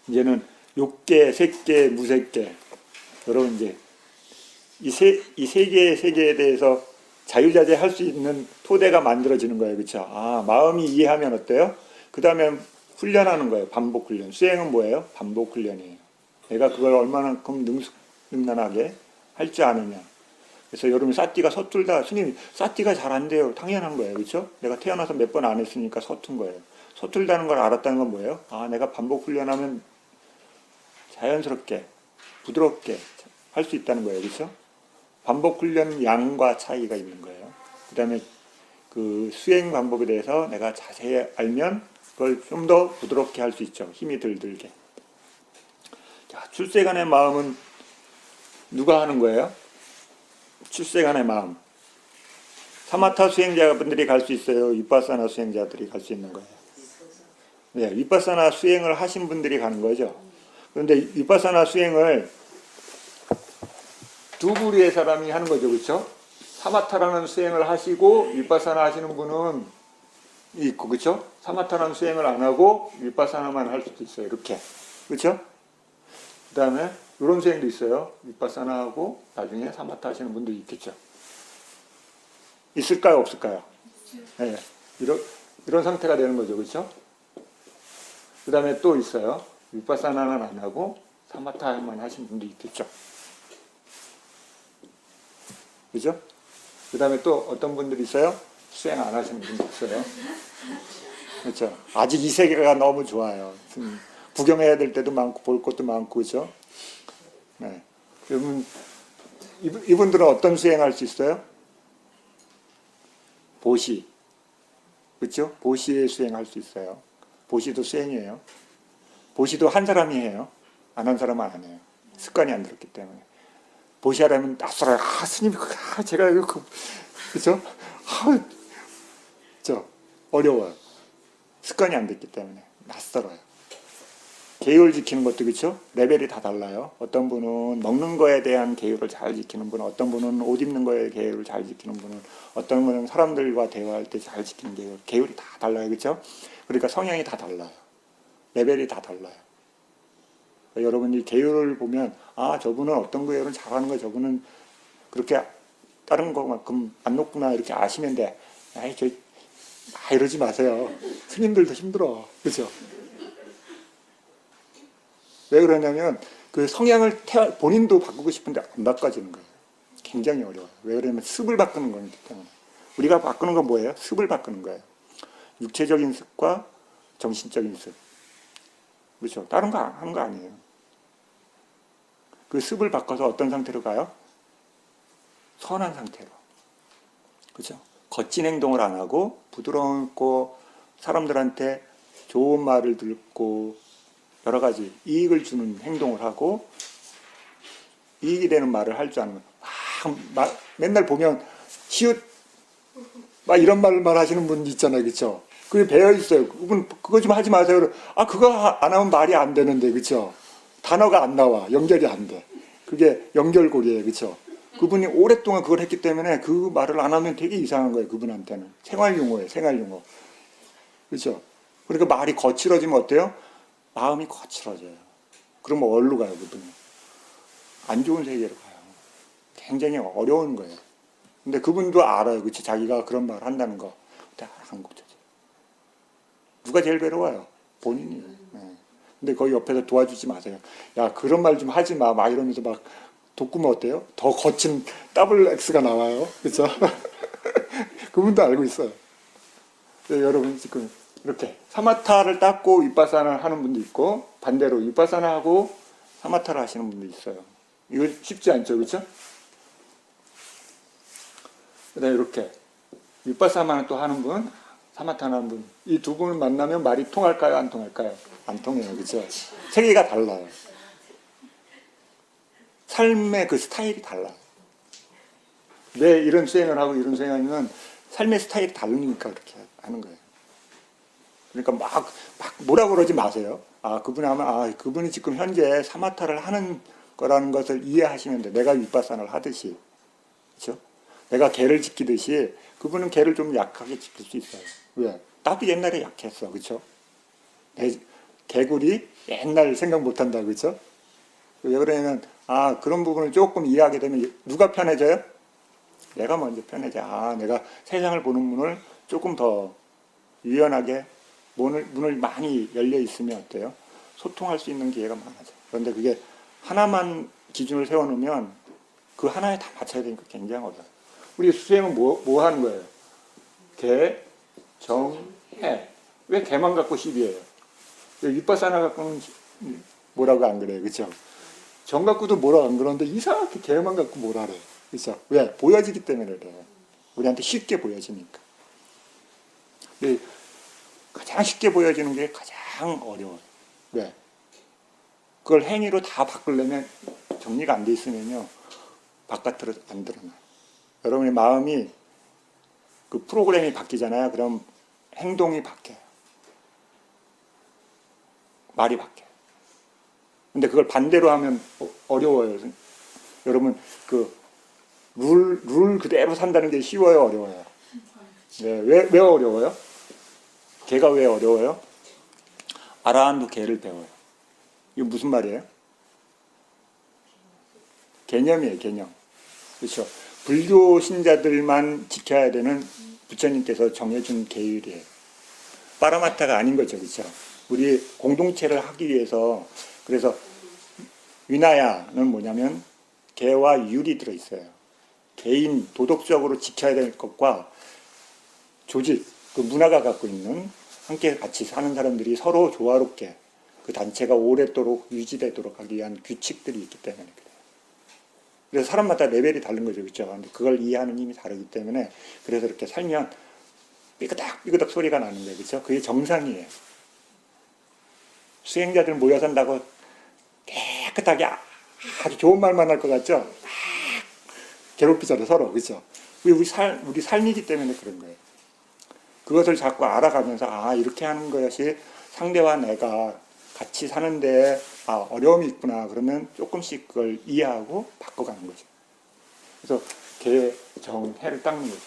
이제는 욕계, 색계, 무색계. 여러분 이제 이 세 개의 세계에 대해서 자유자재 할 수 있는 토대가 만들어지는 거예요. 그렇죠? 아, 마음이 이해하면 어때요? 그 다음에 훈련하는 거예요. 반복 훈련. 수행은 뭐예요? 반복 훈련이에요. 내가 그걸 얼마나큼 능란하게 할 줄 아느냐. 그래서 여러분 사띠가 서툴다. 스님, 사띠가 잘 안 돼요. 당연한 거예요. 그렇죠? 내가 태어나서 몇 번 안 했으니까 서툰 거예요. 서툴다는 걸 알았다는 건 뭐예요? 아, 내가 반복 훈련하면 자연스럽게, 부드럽게 할 수 있다는 거예요. 그렇죠? 반복 훈련 양과 차이가 있는 거예요. 그 다음에 그 수행 방법에 대해서 내가 자세히 알면 그걸 좀 더 부드럽게 할 수 있죠. 힘이 덜 들게. 자, 출세간의 마음은 누가 하는 거예요? 출세간의 마음. 사마타 수행자분들이 갈 수 있어요? 위파사나 수행자들이 갈 수 있는 거예요? 네, 위파사나 수행을 하신 분들이 가는 거죠. 그런데 위파사나 수행을 두 부류의 사람이 하는 거죠. 그렇죠? 사마타라는 수행을 하시고 위파사나 하시는 분은 있고, 그렇죠? 사마타라는 수행을 안 하고 위파사나만 할 수도 있어요. 이렇게. 그렇죠? 그 다음에 이런 수행도 있어요. 위파사나하고 나중에 사마타 하시는 분도 있겠죠. 있을까요? 없을까요? 네. 이런 상태가 되는 거죠. 그렇죠? 그 다음에 또 있어요. 위파사나는 안 하고 사마타만 하시는 분도 있겠죠. 그죠? 그 다음에 또 어떤 분들이 있어요? 수행 안 하시는 분도 있어요. 그렇죠? 아직 이 세계가 너무 좋아요. 구경해야 될 때도 많고 볼 것도 많고, 그렇죠? 네. 그러면 이분들은 어떤 수행할 수 있어요? 보시. 그렇죠? 보시의 수행할 수 있어요. 보시도 수행이에요. 보시도 한 사람이 해요. 안 한 사람은 안 해요. 습관이 안 들었기 때문에. 보시하려면 낯설어요. 아, 스님, 제가 그죠? 어려워요. 습관이 안 됐기 때문에 낯설어요. 계율 지키는 것도 그렇죠? 레벨이 다 달라요. 어떤 분은 먹는 거에 대한 계율을 잘 지키는 분, 어떤 분은 옷 입는 거에 계율을 잘 지키는 분은, 어떤 분은 사람들과 대화할 때 잘 지키는 계율이 다 달라요. 그렇죠? 그러니까 성향이 다 달라요. 레벨이 다 달라요. 여러분이 계율을 보면 아, 저분은 어떤 계율은 잘하는 거, 저분은 그렇게 다른 것만큼 안 높구나 이렇게 아시면 돼. 아이, 이러지 마세요. 스님들도 힘들어. 그렇죠? 왜 그러냐면 그 성향을 본인도 바꾸고 싶은데 안 바꿔지는 거예요. 굉장히 어려워요. 왜 그러냐면 습을 바꾸는 거기 때문에. 우리가 바꾸는 건 뭐예요? 습을 바꾸는 거예요. 육체적인 습과 정신적인 습. 그렇죠? 다른 거 하는 거 아니에요. 그 습을 바꿔서 어떤 상태로 가요? 선한 상태로. 그렇죠? 거친 행동을 안 하고 부드럽고 사람들한테 좋은 말을 듣고 여러 가지 이익을 주는 행동을 하고 이익이 되는 말을 할 줄 아는 맨날 보면 시읒 막 이런 말만 하시는 분 있잖아요. 그렇죠? 그게 배어 있어요. 그분 그거 좀 하지 마세요. 아 그거 안 하면 말이 안 되는데 그렇죠? 단어가 안 나와. 연결이 안 돼. 그게 연결고리예요. 그렇죠? 그분이 오랫동안 그걸 했기 때문에 그 말을 안 하면 되게 이상한 거예요. 그분한테는. 생활용어예요. 생활용어. 그렇죠? 그러니까 말이 거칠어지면 어때요? 마음이 거칠어져요. 그러면 어디로 가요? 그분이? 안 좋은 세계로 가요. 굉장히 어려운 거예요. 근데 그분도 알아요. 그치? 자기가 그런 말을 한다는 거. 근데 안 고쳐져. 누가 제일 괴로워요? 본인이. 네. 근데 거기 옆에서 도와주지 마세요. 야, 그런 말 좀 하지 마. 막 이러면서 막 돋구면 어때요? 더 거친 더블 X가 나와요. 그쵸? 그분도 알고 있어요. 네, 여러분 지금 이렇게 사마타를 닦고 윗바사나를 하는 분도 있고 반대로 윗바사나하고 사마타를 하시는 분도 있어요. 이거 쉽지 않죠. 그렇죠? 그다음에 이렇게 윗바사나는 또 하는 분, 사마타는 하는 분. 이 두 분을 만나면 말이 통할까요? 안 통할까요? 안 통해요. 그렇죠? 세계가 달라요. 삶의 그 스타일이 달라요. 왜 이런 수행을 하고 이런 수행을 하면 삶의 스타일이 다르니까 그렇게 하는 거예요. 그러니까 막 뭐라고 그러지 마세요. 아, 그분이 하면, 아, 그분이 지금 현재 사마타를 하는 거라는 것을 이해하시면 돼. 내가 윗바사나를 하듯이. 그렇죠? 내가 개를 지키듯이 그분은 개를 좀 약하게 지킬 수 있어요. 왜? 나도 옛날에 약했어. 그렇죠? 개구리 옛날 생각 못 한다. 그렇죠? 왜 그러냐면, 아, 그런 부분을 조금 이해하게 되면 누가 편해져요? 내가 먼저 편해져. 아, 내가 세상을 보는 문을 조금 더 유연하게 문을 많이 열려 있으면 어때요? 소통할 수 있는 기회가 많아져. 그런데 그게 하나만 기준을 세워놓으면 그 하나에 다 맞춰야 되니까 굉장히 어려워요. 우리 수행은 뭐 하는 거예요? 개, 정, 해. 왜 개만 갖고 시비해요? 윗바사나 갖고는 뭐라고 안 그래요? 그렇죠? 정 갖고도 뭐라고 안 그러는데 이상하게 개만 갖고 뭐라 그래요? 그렇죠? 왜? 보여지기 때문에 그래요. 우리한테 쉽게 보여지니까. 근데 가장 쉽게 보여지는 게 가장 어려워요. 왜? 그걸 행위로 다 바꾸려면 정리가 안 돼 있으면요. 바깥으로 안 드러나요. 여러분의 마음이 그 프로그램이 바뀌잖아요. 그럼 행동이 바뀌어요. 말이 바뀌어요. 근데 그걸 반대로 하면 어려워요. 여러분 그 룰 그대로 산다는 게 쉬워요, 어려워요? 네, 왜 어려워요? 개가 왜 어려워요? 아라한도 개를 배워요. 이거 무슨 말이에요? 개념이에요, 개념. 그렇죠? 불교 신자들만 지켜야 되는 부처님께서 정해준 계율이에요. 파라마타가 아닌 거죠, 그렇죠? 우리 공동체를 하기 위해서 그래서 위나야는 뭐냐면 개와 율이 들어있어요. 개인 도덕적으로 지켜야 될 것과 조직, 그 문화가 갖고 있는 함께 같이 사는 사람들이 서로 조화롭게 그 단체가 오랫도록 유지되도록 하기 위한 규칙들이 있기 때문에 그래요. 그래서 사람마다 레벨이 다른 거죠. 그렇죠? 근데 그걸 이해하는 힘이 다르기 때문에 그래서 이렇게 살면 삐그덕 소리가 나는 거예요. 그렇죠? 그게 정상이에요. 수행자들 모여 산다고 깨끗하게 아주 좋은 말만 할 것 같죠? 괴롭히잖아요, 서로. 그렇죠? 우리 삶이기 때문에 그런 거예요. 그것을 자꾸 알아가면서 아, 이렇게 하는 것이 상대와 내가 같이 사는데 아, 어려움이 있구나. 그러면 조금씩 그걸 이해하고 바꿔가는 거죠. 그래서 개, 정, 해를 닦는 거죠.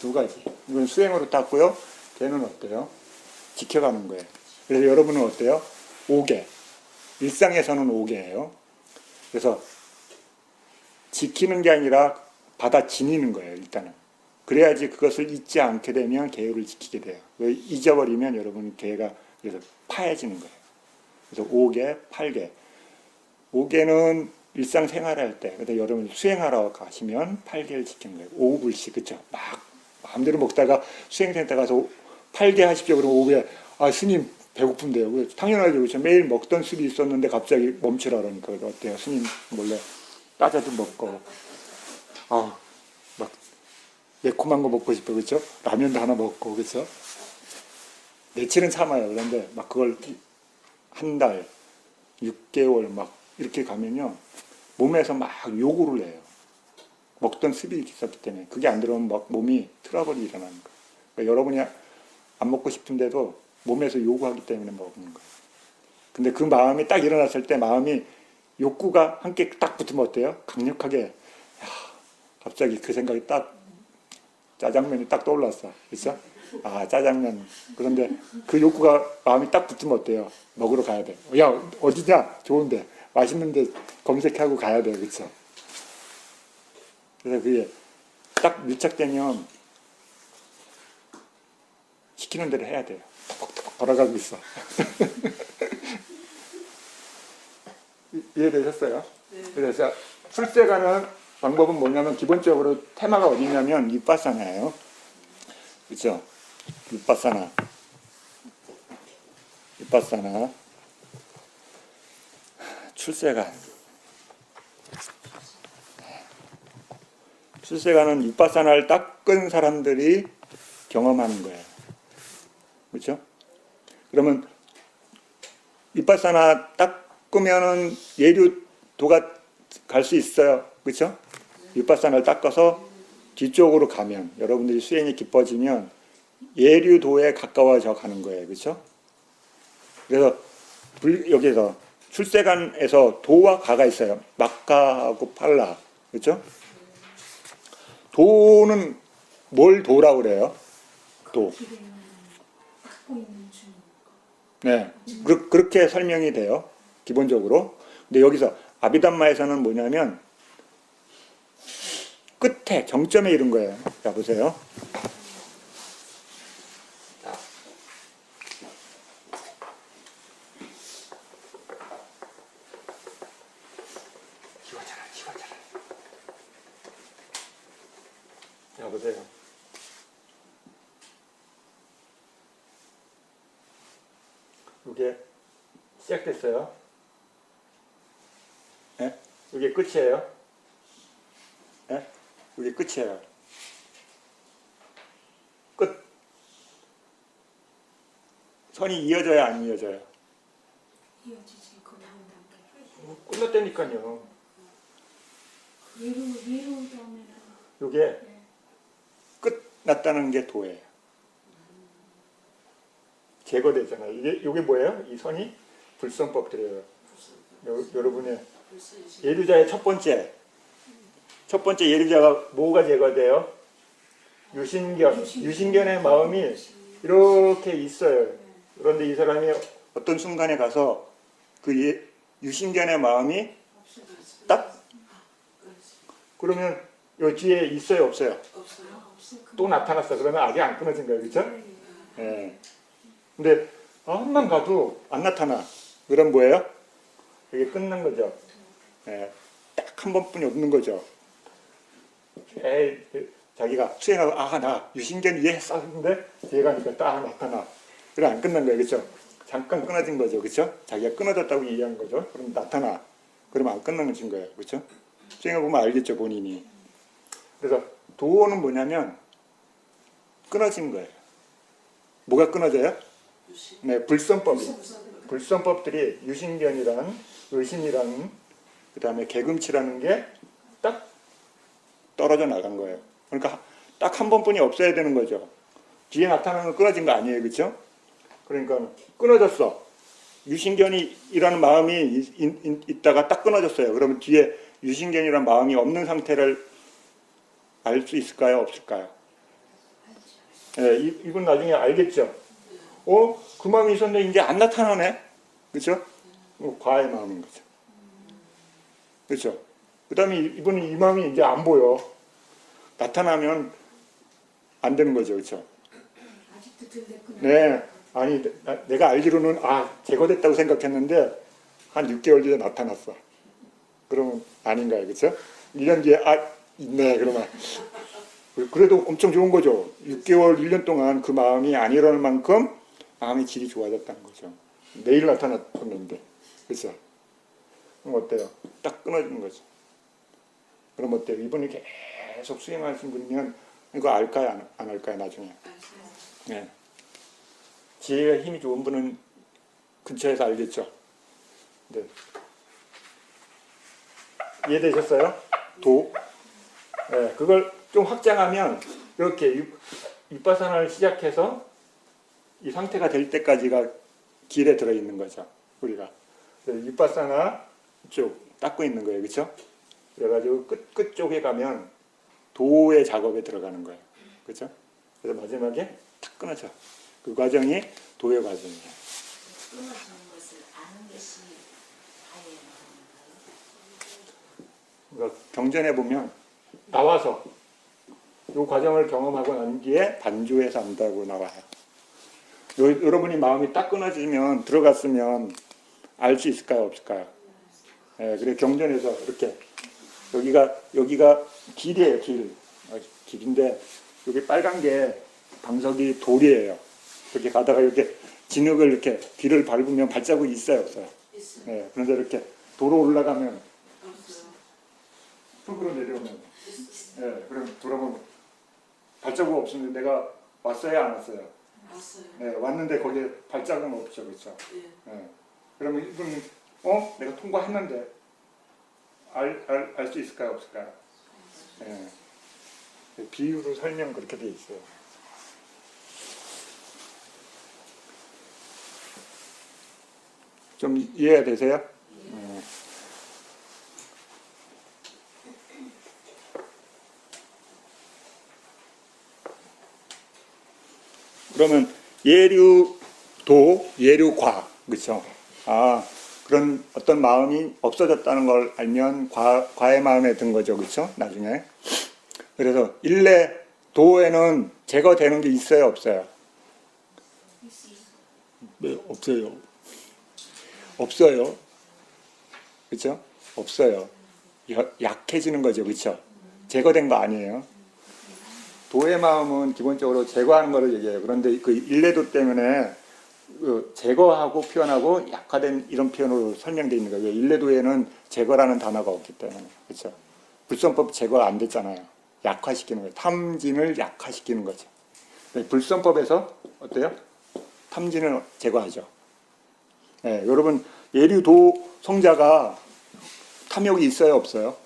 두 가지. 이건 수행으로 닦고요. 개는 어때요? 지켜가는 거예요. 그래서 여러분은 어때요? 5개. 일상에서는 5개예요. 그래서 지키는 게 아니라 받아 지니는 거예요, 일단은. 그래야지 그것을 잊지 않게 되면 계율을 지키게 돼요. 왜 잊어버리면 여러분 계가 그래서 파해지는 거예요. 그래서 5개, 8개. 5개는 일상생활을 할 때, 근데 여러분 수행하러 가시면 8개를 지키는 거예요. 5불씩, 그쵸? 막 마음대로 먹다가 수행센터 가서 8개 하십시오. 그러면 5개, 아, 스님 배고픈데요. 당연하죠. 그렇죠? 매일 먹던 술이 있었는데 갑자기 멈추라 그러니까 어때요? 스님 몰래 따자도 먹고 막 매콤한 거 먹고 싶어 그렇죠? 라면도 하나 먹고 그렇죠? 며칠은 참아요. 그런데 막 그걸 한 달, 6개월 막 이렇게 가면요 몸에서 막 요구를 해요. 먹던 습이 있었기 때문에 그게 안 들어오면 막 몸이 트러블이 일어나는 거예요. 그러니까 여러분이 안 먹고 싶은데도 몸에서 요구하기 때문에 먹는 거예요. 근데 그 마음이 딱 일어났을 때 마음이 욕구가 함께 딱 붙으면 어때요? 강력하게 갑자기 그 생각이 딱 짜장면이 딱 떠올랐어. 그렇죠? 아 짜장면. 그런데 그 욕구가 마음이 딱 붙으면 어때요? 먹으러 가야 돼. 야 어디냐? 좋은데 맛있는데 검색하고 가야 돼. 그렇죠? 그래서 그게 딱 밀착되면 시키는 대로 해야 돼요. 톡톡톡 돌아가고 있어. 이해되셨어요? 네. 그래서 출세가는 방법은 뭐냐면 기본적으로 테마가 어디냐면 윗바사나예요. 그렇죠? 윗바사나. 출세간. 출세간은 윗바사나를 닦은 사람들이 경험하는 거예요. 그렇죠? 그러면 윗바사나 닦으면은 예류도가 갈 수 있어요. 그렇죠? 윗바사나를 닦아서 뒤쪽으로 가면 여러분들이 수행이 깊어지면 예류도에 가까워져 가는 거예요. 그렇죠? 그래서 여기서 출세간에서 도와 가가 있어요. 막가하고 팔라. 그렇죠? 도는 뭘 도라고 그래요? 도. 갖고 있는 주는 네. 그렇게 설명이 돼요. 기본적으로. 근데 여기서 아비담마에서는 뭐냐면 끝에 정점에 이른 거예요. 자 보세요. 자 보세요. 이게 시작됐어요. 네? 이게 끝이에요. 네? 이게 끝이에요. 끝. 선이 이어져야 안 이어져요? 이어지지 그 다음 단계. 끝났다니까요. 예루도면은 이게 네. 끝났다는 게 도예요. 제거되잖아요. 이게 뭐예요? 이 선이 불선법들이에요. 여러분의 예류자의 첫 번째 예류자가 뭐가 제거돼요? 유신견의 마음이 이렇게 있어요. 그런데 이 사람이 어떤 순간에 가서 그 유신견의 마음이 딱 그러면 요 뒤에 있어요, 없어요? 또 나타났어. 그러면 아직 안 끊어진 거예요, 그렇죠? 예. 근데 한만 가도 안 나타나. 그럼 뭐예요? 이게 끝난 거죠. 예. 딱 한 번뿐이 없는 거죠. 자기가 수행하고 나 유신견 이해했어 했는데 뒤에 가니까 딱 나타나. 그래 안 끝난 거예요, 그렇죠? 잠깐 끊어진 거죠, 그렇죠? 자기가 끊어졌다고 이해한 거죠. 그럼 나타나. 그러면 안 끝나는 거예요, 그렇죠? 수행해 보면 알겠죠, 본인이. 그래서 도는 뭐냐면 끊어진 거예요. 뭐가 끊어져요? 네, 불선법들이 유신견이란 의심이라는 그 다음에 개금치라는 게 딱 떨어져 나간 거예요. 그러니까 딱 한 번뿐이 없어야 되는 거죠. 뒤에 나타나는 건 끊어진 거 아니에요, 그렇죠? 그러니까 끊어졌어. 유신견이라는 마음이 있다가 딱 끊어졌어요. 그러면 뒤에 유신견이라는 마음이 없는 상태를 알 수 있을까요, 없을까요? 네, 이분 나중에 알겠죠. 그 마음이 있었는데 이제 안 나타나네, 그렇죠? 과의 마음인 거죠. 그렇죠. 그다음에 이분은 이 마음이 이제 안 보여. 나타나면 안 되는 거죠, 그렇죠? 아직도 덜 됐구나. 네, 아니 내가 알기로는 제거됐다고 생각했는데 한 6개월 뒤에 나타났어. 그러면 아닌가요, 그렇죠? 1년 뒤에 있네, 그러면 그래도 엄청 좋은 거죠. 6개월, 1년 동안 그 마음이 안 일어날 만큼 마음의 질이 좋아졌다는 거죠. 내일 나타났었는데, 그렇죠? 그럼 어때요? 딱 끊어지는 거죠. 그럼 어때요? 이분이 계속 수행하신 분이면 이거 알까요? 안 알까요? 나중에. 네. 지혜가 힘이 좋은 분은 근처에서 알겠죠? 네. 이해되셨어요? 도? 네, 그걸 좀 확장하면 이렇게 윗바사나를 시작해서 이 상태가 될 때까지가 길에 들어있는 거죠. 우리가. 윗바사나 쪽 닦고 있는 거예요. 그렇죠? 그래가지고 끝 쪽에 가면 도의 작업에 들어가는 거예요. 그렇죠? 그래서 마지막에 탁 끊어져. 그 과정이 도의 과정이에요. 끊어지는 것을 아는 것이 아예 그러니까 경전에 보면 나와서 이 과정을 경험하고 난 뒤에 반주해서 안다고 나와요. 여러분이 마음이 딱 끊어지면 들어갔으면 알 수 있을까요? 없을까요? 예, 그래 경전에서 이렇게 여기가 길이에요. 길인데 여기 빨간 게 방석이 돌이에요. 이렇게 가다가 이렇게 진흙을 이렇게 길을 밟으면 발자국이 있어요, 없어요? 있어요. 예, 그런데 이렇게 도로 올라가면 없어요. 흙으로 내려오면 예, 그럼 돌아보면 발자국 없으면 내가 왔어요, 안 왔어요? 왔어요. 네, 왔는데 거기에 발자국은 없죠, 그렇죠? 예. 예. 그러면 이분 내가 통과했는데 알 수 있을까요, 없을까요? 예. 비유로 설명 그렇게 돼 있어요. 좀 이해가 되세요? 예. 그러면 예류도, 예류과, 그렇죠? 아, 그런 어떤 마음이 없어졌다는 걸 알면 과의 마음에 든 거죠, 그렇죠? 나중에. 그래서 일례 도에는 제거되는 게 있어요, 없어요? 네, 없어요. 없어요. 그렇죠? 없어요. 약해지는 거죠, 그렇죠? 제거된 거 아니에요. 도의 마음은 기본적으로 제거하는 것을 얘기해요. 그런데 그 일례도 때문에 제거하고 표현하고 약화된 이런 표현으로 설명되어 있는 거예요. 일례도에는 제거라는 단어가 없기 때문에. 그렇죠? 불성법 제거 안 됐잖아요. 약화시키는 거예요. 탐진을 약화시키는 거죠. 불성법에서 어때요? 탐진을 제거하죠. 네, 여러분 예류도 성자가 탐욕이 있어요, 없어요?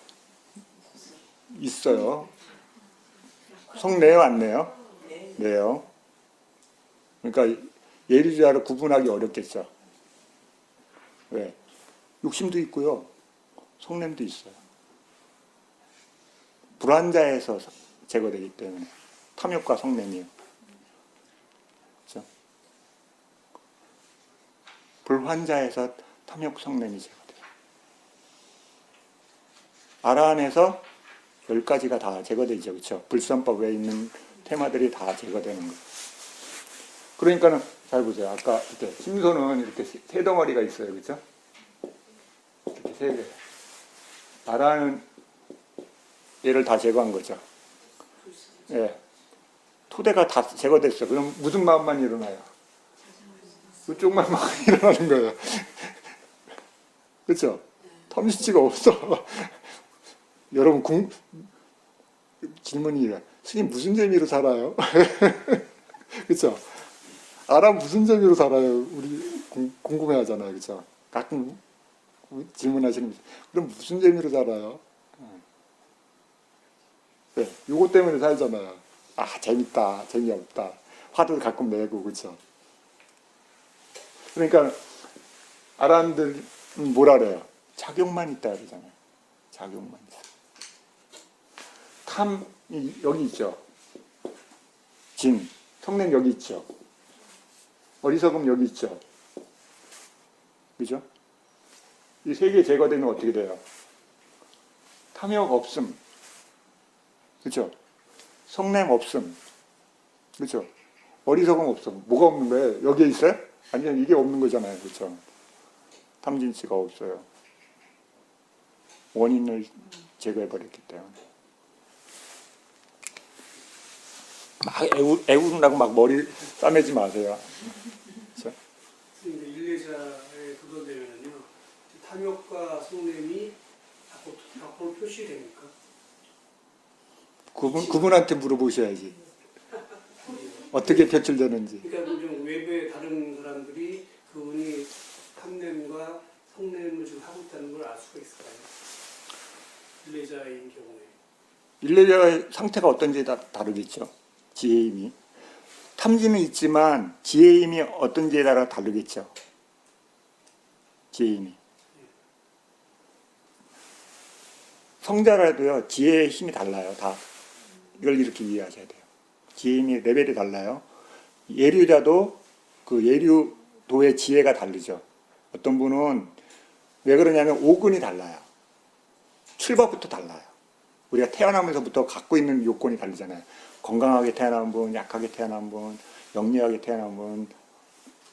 있어요. 성 내요, 안 내요? 내요. 그러니까 예류자를 구분하기 어렵겠죠. 왜? 욕심도 있고요. 성냄도 있어요. 불환자에서 제거되기 때문에 탐욕과 성냄이요. 그렇죠? 불환자에서 탐욕, 성냄이 제거돼요. 아라한에서 10가지가 다 제거되죠. 그렇죠? 불선법에 있는 테마들이 다 제거되는 거예요. 그러니까는 잘 보세요. 아까 이렇게 심소는 이렇게 세 덩어리가 있어요. 그렇죠? 이렇게 세 개. 아라한은 얘를 다 제거한 거죠. 예. 토대가 다 제거됐어. 그럼 무슨 마음만 일어나요? 이쪽만 막 일어나는 거예요. 그렇죠? 탐심치가 없어. 여러분 질문이 스님 무슨 재미로 살아요? 그렇죠? 아라 무슨 재미로 살아요? 우리 궁금해하잖아요, 그렇죠? 가끔 질문하시는 분, 그럼 무슨 재미로 살아요? 네, 요거 때문에 살잖아요. 아 재밌다, 재미없다, 화도 가끔 내고, 그렇죠? 그러니까 아라한들은 뭐라 그래요? 작용만 있다 그러잖아요. 작용만 있어. 탐이 여기 있죠. 진, 성냄 여기 있죠. 어리석음 여기 있죠. 그죠? 이 세 개 제거되면 어떻게 돼요? 탐욕 없음. 그죠? 성냄 없음. 그죠? 어리석음 없음. 뭐가 없는 거예요? 여기에 있어요? 아니면 이게 없는 거잖아요. 그죠? 탐진치가 없어요. 원인을 제거해버렸기 때문에. 막 애우르라고 막 머리 싸매지 마세요. 일례자에 도전되면요 탐욕과 속냄이 자꾸 표시됩니까? 그분한테 물어보셔야지. 어떻게 표출되는지. 그러니까 좀 외부의 다른 사람들이 그분이 탐냄과 속냄을 지금 하고 있다는 걸 알 수가 있을까요? 일례자인 경우에. 일례자의 상태가 어떤지 다 다르겠죠. 지혜의 힘이. 탐지는 있지만 지혜의 힘이 어떤지에 따라 다르겠죠. 지혜의 힘이. 성자라도요, 지혜의 힘이 달라요, 다. 이걸 이렇게 이해하셔야 돼요. 지혜의 힘이 레벨이 달라요. 예류자도 그 예류도의 지혜가 다르죠. 어떤 분은 왜 그러냐면 오근이 달라요. 출발부터 달라요. 우리가 태어나면서부터 갖고 있는 요건이 다르잖아요. 건강하게 태어난 분, 약하게 태어난 분, 영리하게 태어난 분,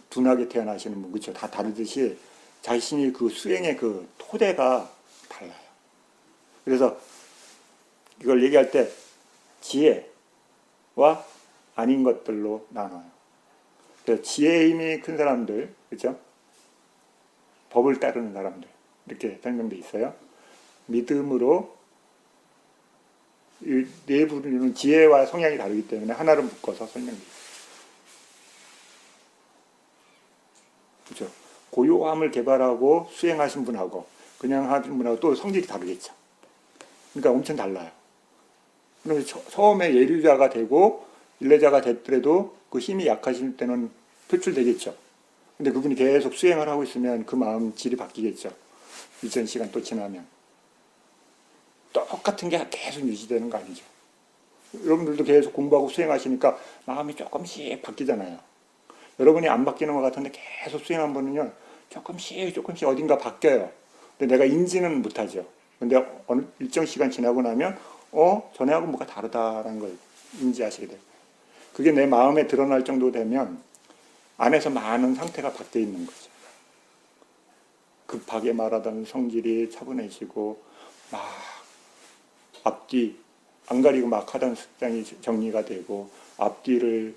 둔하게 태어나시는 분, 그렇죠. 다 다르듯이 자신이 그 수행의 그 토대가 달라요. 그래서 이걸 얘기할 때 지혜와 아닌 것들로 나눠요. 그래서 지혜의 힘이 큰 사람들, 그렇죠? 법을 따르는 사람들 이렇게 설명돼 있어요. 믿음으로 이 네 부류는 지혜와 성향이 다르기 때문에 하나를 묶어서 설명돼 있어요. 그렇죠? 고요함을 개발하고 수행하신 분하고 그냥 하신 분하고 또 성질이 다르겠죠. 그러니까 엄청 달라요. 그래서 처음에 예류자가 되고 일례자가 됐더라도 그 힘이 약하실 때는 표출되겠죠. 근데 그분이 계속 수행을 하고 있으면 그 마음 질이 바뀌겠죠. 일정 시간 또 지나면. 똑같은 게 계속 유지되는 거 아니죠. 여러분들도 계속 공부하고 수행하시니까 마음이 조금씩 바뀌잖아요. 여러분이 안 바뀌는 것 같은데 계속 수행한 분은요, 조금씩 어딘가 바뀌어요. 근데 내가 인지는 못하죠. 근데 어느 일정 시간 지나고 나면, 전에하고 뭐가 다르다라는 걸 인지하시게 돼요. 그게 내 마음에 드러날 정도 되면 안에서 많은 상태가 바뀌어 있는 거죠. 급하게 말하던 성질이 차분해지고, 막 앞뒤 안 가리고 막 하던 습장이 정리가 되고, 앞뒤를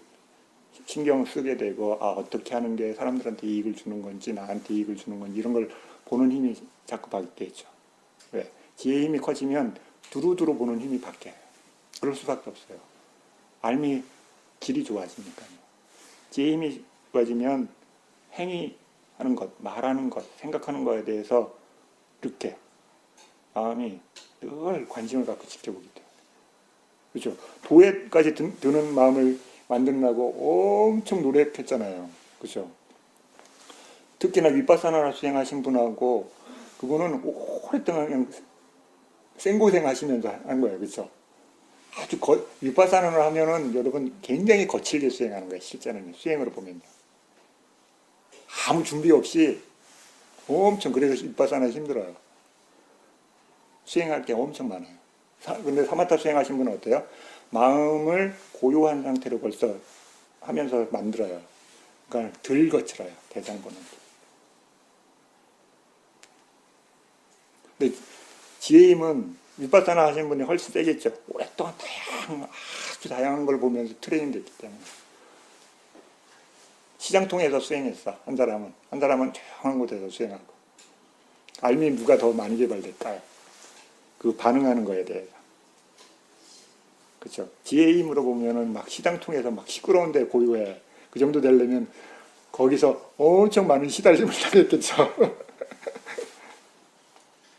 신경 쓰게 되고, 어떻게 하는 게 사람들한테 이익을 주는 건지, 나한테 이익을 주는 건지, 이런 걸 보는 힘이 자꾸 바뀌겠죠. 왜? 지혜의 힘이 커지면 두루두루 보는 힘이 바뀌어요. 그럴 수밖에 없어요. 알미 질이 좋아지니까요. 지혜의 힘이 좋아지면 행위하는 것, 말하는 것, 생각하는 것에 대해서 이렇게 마음이 늘 관심을 갖고 지켜보기 때문에. 그렇죠. 도에까지 드는 마음을 만들려고 엄청 노력했잖아요. 그렇죠. 특히나 윗바사나를 수행하신 분하고 그분은 오랫동안 그냥 생고생 하시면서 한 거예요. 그렇죠. 아주 윗바사나를 하면은 여러분 굉장히 거칠게 수행하는 거예요. 실제는 수행으로 보면요. 아무 준비 없이 엄청, 그래서 윗바사나 힘들어요. 수행할 게 엄청 많아요. 근데 사마타 수행하신 분은 어때요? 마음을 고요한 상태로 벌써 하면서 만들어요. 그러니까 덜 거칠어요. 대장보는. 근데 지혜의 힘은 윗바사나 하시는 분이 훨씬 세겠죠. 오랫동안 아주 다양한 걸 보면서 트레이닝 됐기 때문에. 시장통에서 수행했어. 한 사람은 조용한 곳에서 수행하고. 알미 누가 더 많이 개발될까요? 그 반응하는 거에 대해서. 그렇죠. 지혜의 힘으로 보면은 막 시장통에서 막 시끄러운데 고요해. 그 정도 되려면 거기서 엄청 많은 시달림을 당했겠죠.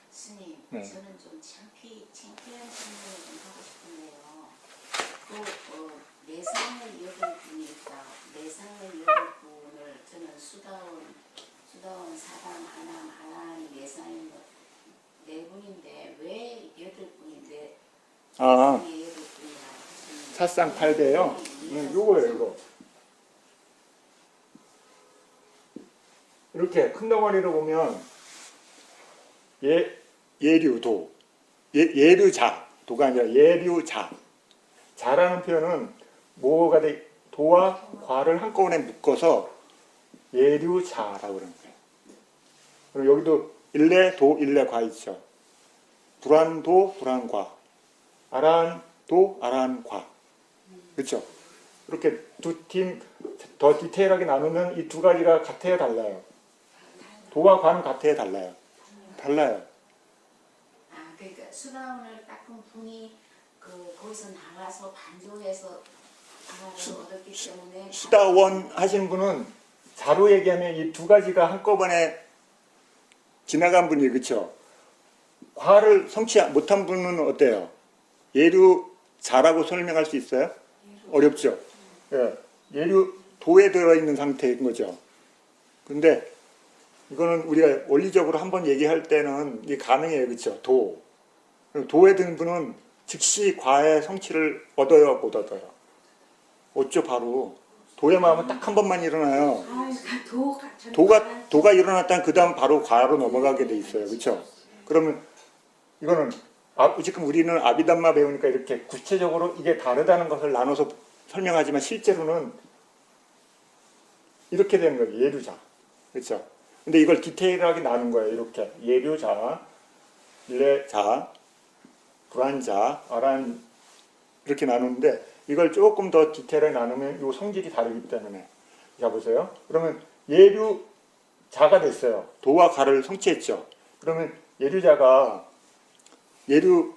스님, 네. 저는 좀 창피한 질문을 좀 하고 싶은데요. 또 내상을 여길 분이 있다. 내상을 여길 분을 저는 수다원, 사람, 하나님 내상인 네 분인데 왜 8분인데 사상 8대요. 요거예요, 이거. 이렇게 큰 덩어리로 보면 예류도, 예류자, 도가 아니라 예류자. 자라는 표현은 뭐가 돼? 도와 과를 한꺼번에 묶어서 예류자라고 그러는 거예요. 그리고 여기도 일례도, 일례과 있죠. 불안도, 불안과. 아란도, 아란과. 그렇죠? 이렇게 두 팀 더 디테일하게 나누면 이 두 가지가 같아요, 달라요? 도와 과는 같아요, 달라요? 달라요. 아, 그러니까 수다원을 닦은 분이 거기서 나와서 반조해서 방안을 얻었기 때문에 수다원 하시는 분은 자로 얘기하면 이 두 가지가 한꺼번에 지나간 분이 그렇죠. 과를 성취 못한 분은 어때요? 예류 자라고 설명할 수 있어요? 어렵죠. 예, 예류 도에 들어있는 상태인 거죠. 근데 이거는 우리가 원리적으로 한번 얘기할 때는 이게 가능해요, 그렇죠? 도에 든 분은 즉시 과의 성취를 얻어요, 못 얻어요? 어쩌 바로 도의 마음은 딱 한 번만 일어나요. 도가 일어났다면 그 다음 바로 과로 넘어가게 돼 있어요, 그렇죠? 그러면 이거는 지금 우리는 아비담마 배우니까 이렇게 구체적으로 이게 다르다는 것을 나눠서 설명하지만 실제로는 이렇게 되는 거예요, 예류자, 그렇죠? 근데 이걸 디테일하게 나눈 거예요, 이렇게 예류자, 일례자, 불안자, 아란 이렇게 나누는데 이걸 조금 더 디테일하게 나누면 이 성질이 다르기 때문에 자 보세요. 그러면 예류자가 됐어요. 도와 가를 성취했죠. 그러면 예류자가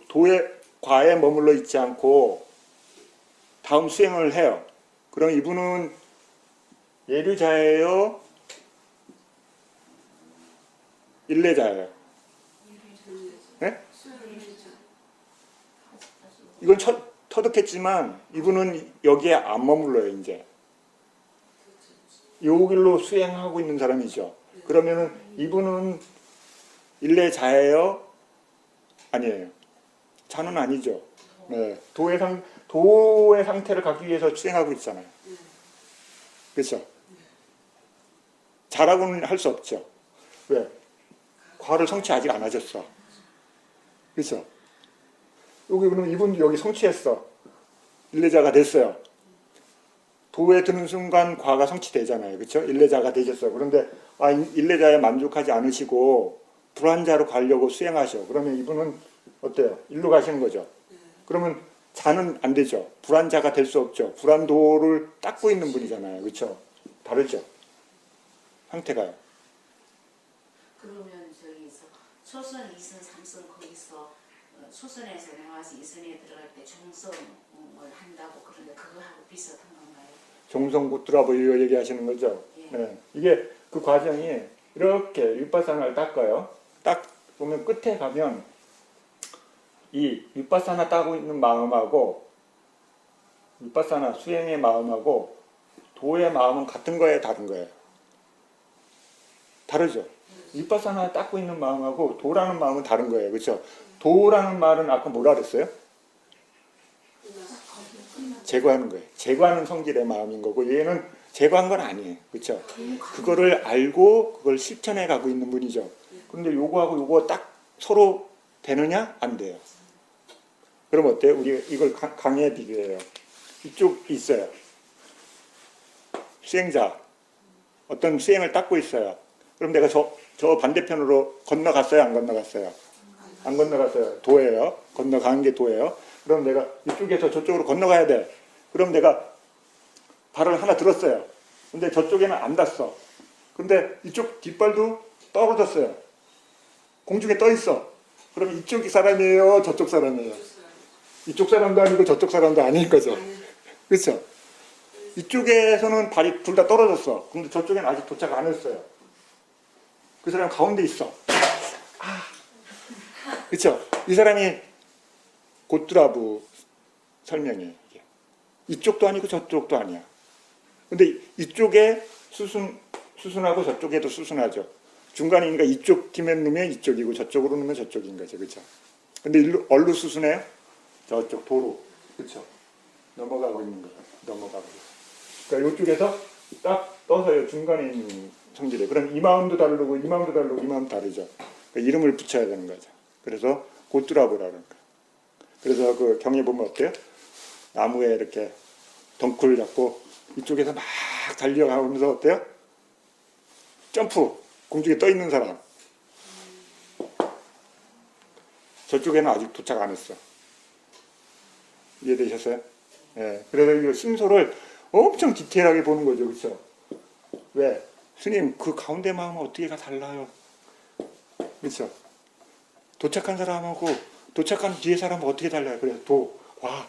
도의 과에 머물러 있지 않고 다음 수행을 해요. 그럼 이분은 예류자예요? 일례자예요? 네? 이건 터득했지만 이분은 여기에 안 머물러요. 이제 요 길로 수행하고 있는 사람이죠. 그러면은 이분은 일례자예요? 아니에요. 자는 아니죠. 네. 도의 상태를 갖기 위해서 수행하고 있잖아요. 그렇죠? 자라고는 할 수 없죠. 왜? 과를 성취 아직 안 하셨어. 그렇죠? 여기 그러면 이분도 여기 성취했어. 일례자가 됐어요. 도에 드는 순간 과가 성취되잖아요. 그렇죠? 일례자가 되셨어요. 그런데 일례자에 만족하지 않으시고 불안자로 가려고 수행하셔. 그러면 이분은 어때요? 일로 가시는 거죠. 그러면 자는 안 되죠. 불안자가 될 수 없죠. 불안도를 닦고 있는 분이잖아요. 그렇죠? 다르죠. 상태가요. 그러면 저기서 초선, 2선, 3선 거기서 초선에서 나와서 2선에 들어갈 때 종성을 한다고 그러는데 그거하고 비슷한 건가요? 종성 고트라고 이거 얘기하시는 거죠. 예. 네. 이게 그 과정이 이렇게 윗바사나를 닦아요. 딱 보면 끝에 가면 이 윗바사나 따고 있는 마음하고 윗바사나 수행의 마음하고 도의 마음은 같은 거예요, 다른 거예요? 다르죠. 윗바사나 닦고 있는 마음하고 도라는 마음은 다른 거예요, 그렇죠? 도라는 말은 아까 뭐라 그랬어요? 제거하는 거예요. 제거하는 성질의 마음인 거고 얘는 제거한 건 아니에요, 그렇죠? 그거를 알고 그걸 실천해 가고 있는 분이죠. 그런데 요거하고 요거 딱 서로 되느냐? 안 돼요. 그럼 어때요? 우리 이걸 강의에 비교해요. 이쪽 있어요. 수행자. 어떤 수행을 닦고 있어요. 그럼 내가 저 반대편으로 건너갔어요? 안 건너갔어요? 안 건너갔어요. 도예요. 건너가는 게 도예요. 그럼 내가 이쪽에서 저쪽으로 건너가야 돼. 그럼 내가 발을 하나 들었어요. 근데 저쪽에는 안 닿았어. 근데 이쪽 뒷발도 떨어졌어요. 공중에 떠 있어. 그럼 이쪽 사람이에요? 저쪽 사람이에요? 이쪽 사람도 아니고 저쪽 사람도 아닌 거죠. 그렇죠? 이쪽에서는 발이 둘 다 떨어졌어. 근데 저쪽에는 아직 도착 안 했어요. 그 사람 가운데 있어. 그렇죠? 이 사람이 고뚜라부 설명이에요. 이게. 이쪽도 아니고 저쪽도 아니야. 근데 이쪽에 수순하고 저쪽에도 수순하죠. 중간이니까 이쪽 팀에 놓으면 이쪽이고 저쪽으로 놓으면 저쪽인 거죠. 그렇죠? 근데 어디로 수순해요? 저쪽 도로. 그렇죠? 넘어가고 있는 거예요. 넘어가고 있어요. 그러니까 이쪽에서 딱 떠서요. 중간에 있는 성질이에요. 그럼 이 마음도 다르고 이 마음도 다르고 이 마음도 다르죠. 그러니까 이름을 붙여야 되는 거죠. 그래서 고뚜라부라는 거예요. 그래서 그 경에 보면 어때요? 나무에 이렇게 덩쿨 잡고 이쪽에서 막 달려가면서 어때요? 점프! 공중에 떠 있는 사람. 저쪽에는 아직 도착 안 했어. 이해되셨어요? 예. 그래서 이 심소를 엄청 디테일하게 보는 거죠. 그렇죠? 왜? 스님, 그 가운데 마음은 어떻게가 달라요? 그렇죠? 도착한 사람하고 도착한 뒤에 사람은 어떻게 달라요? 그래서 막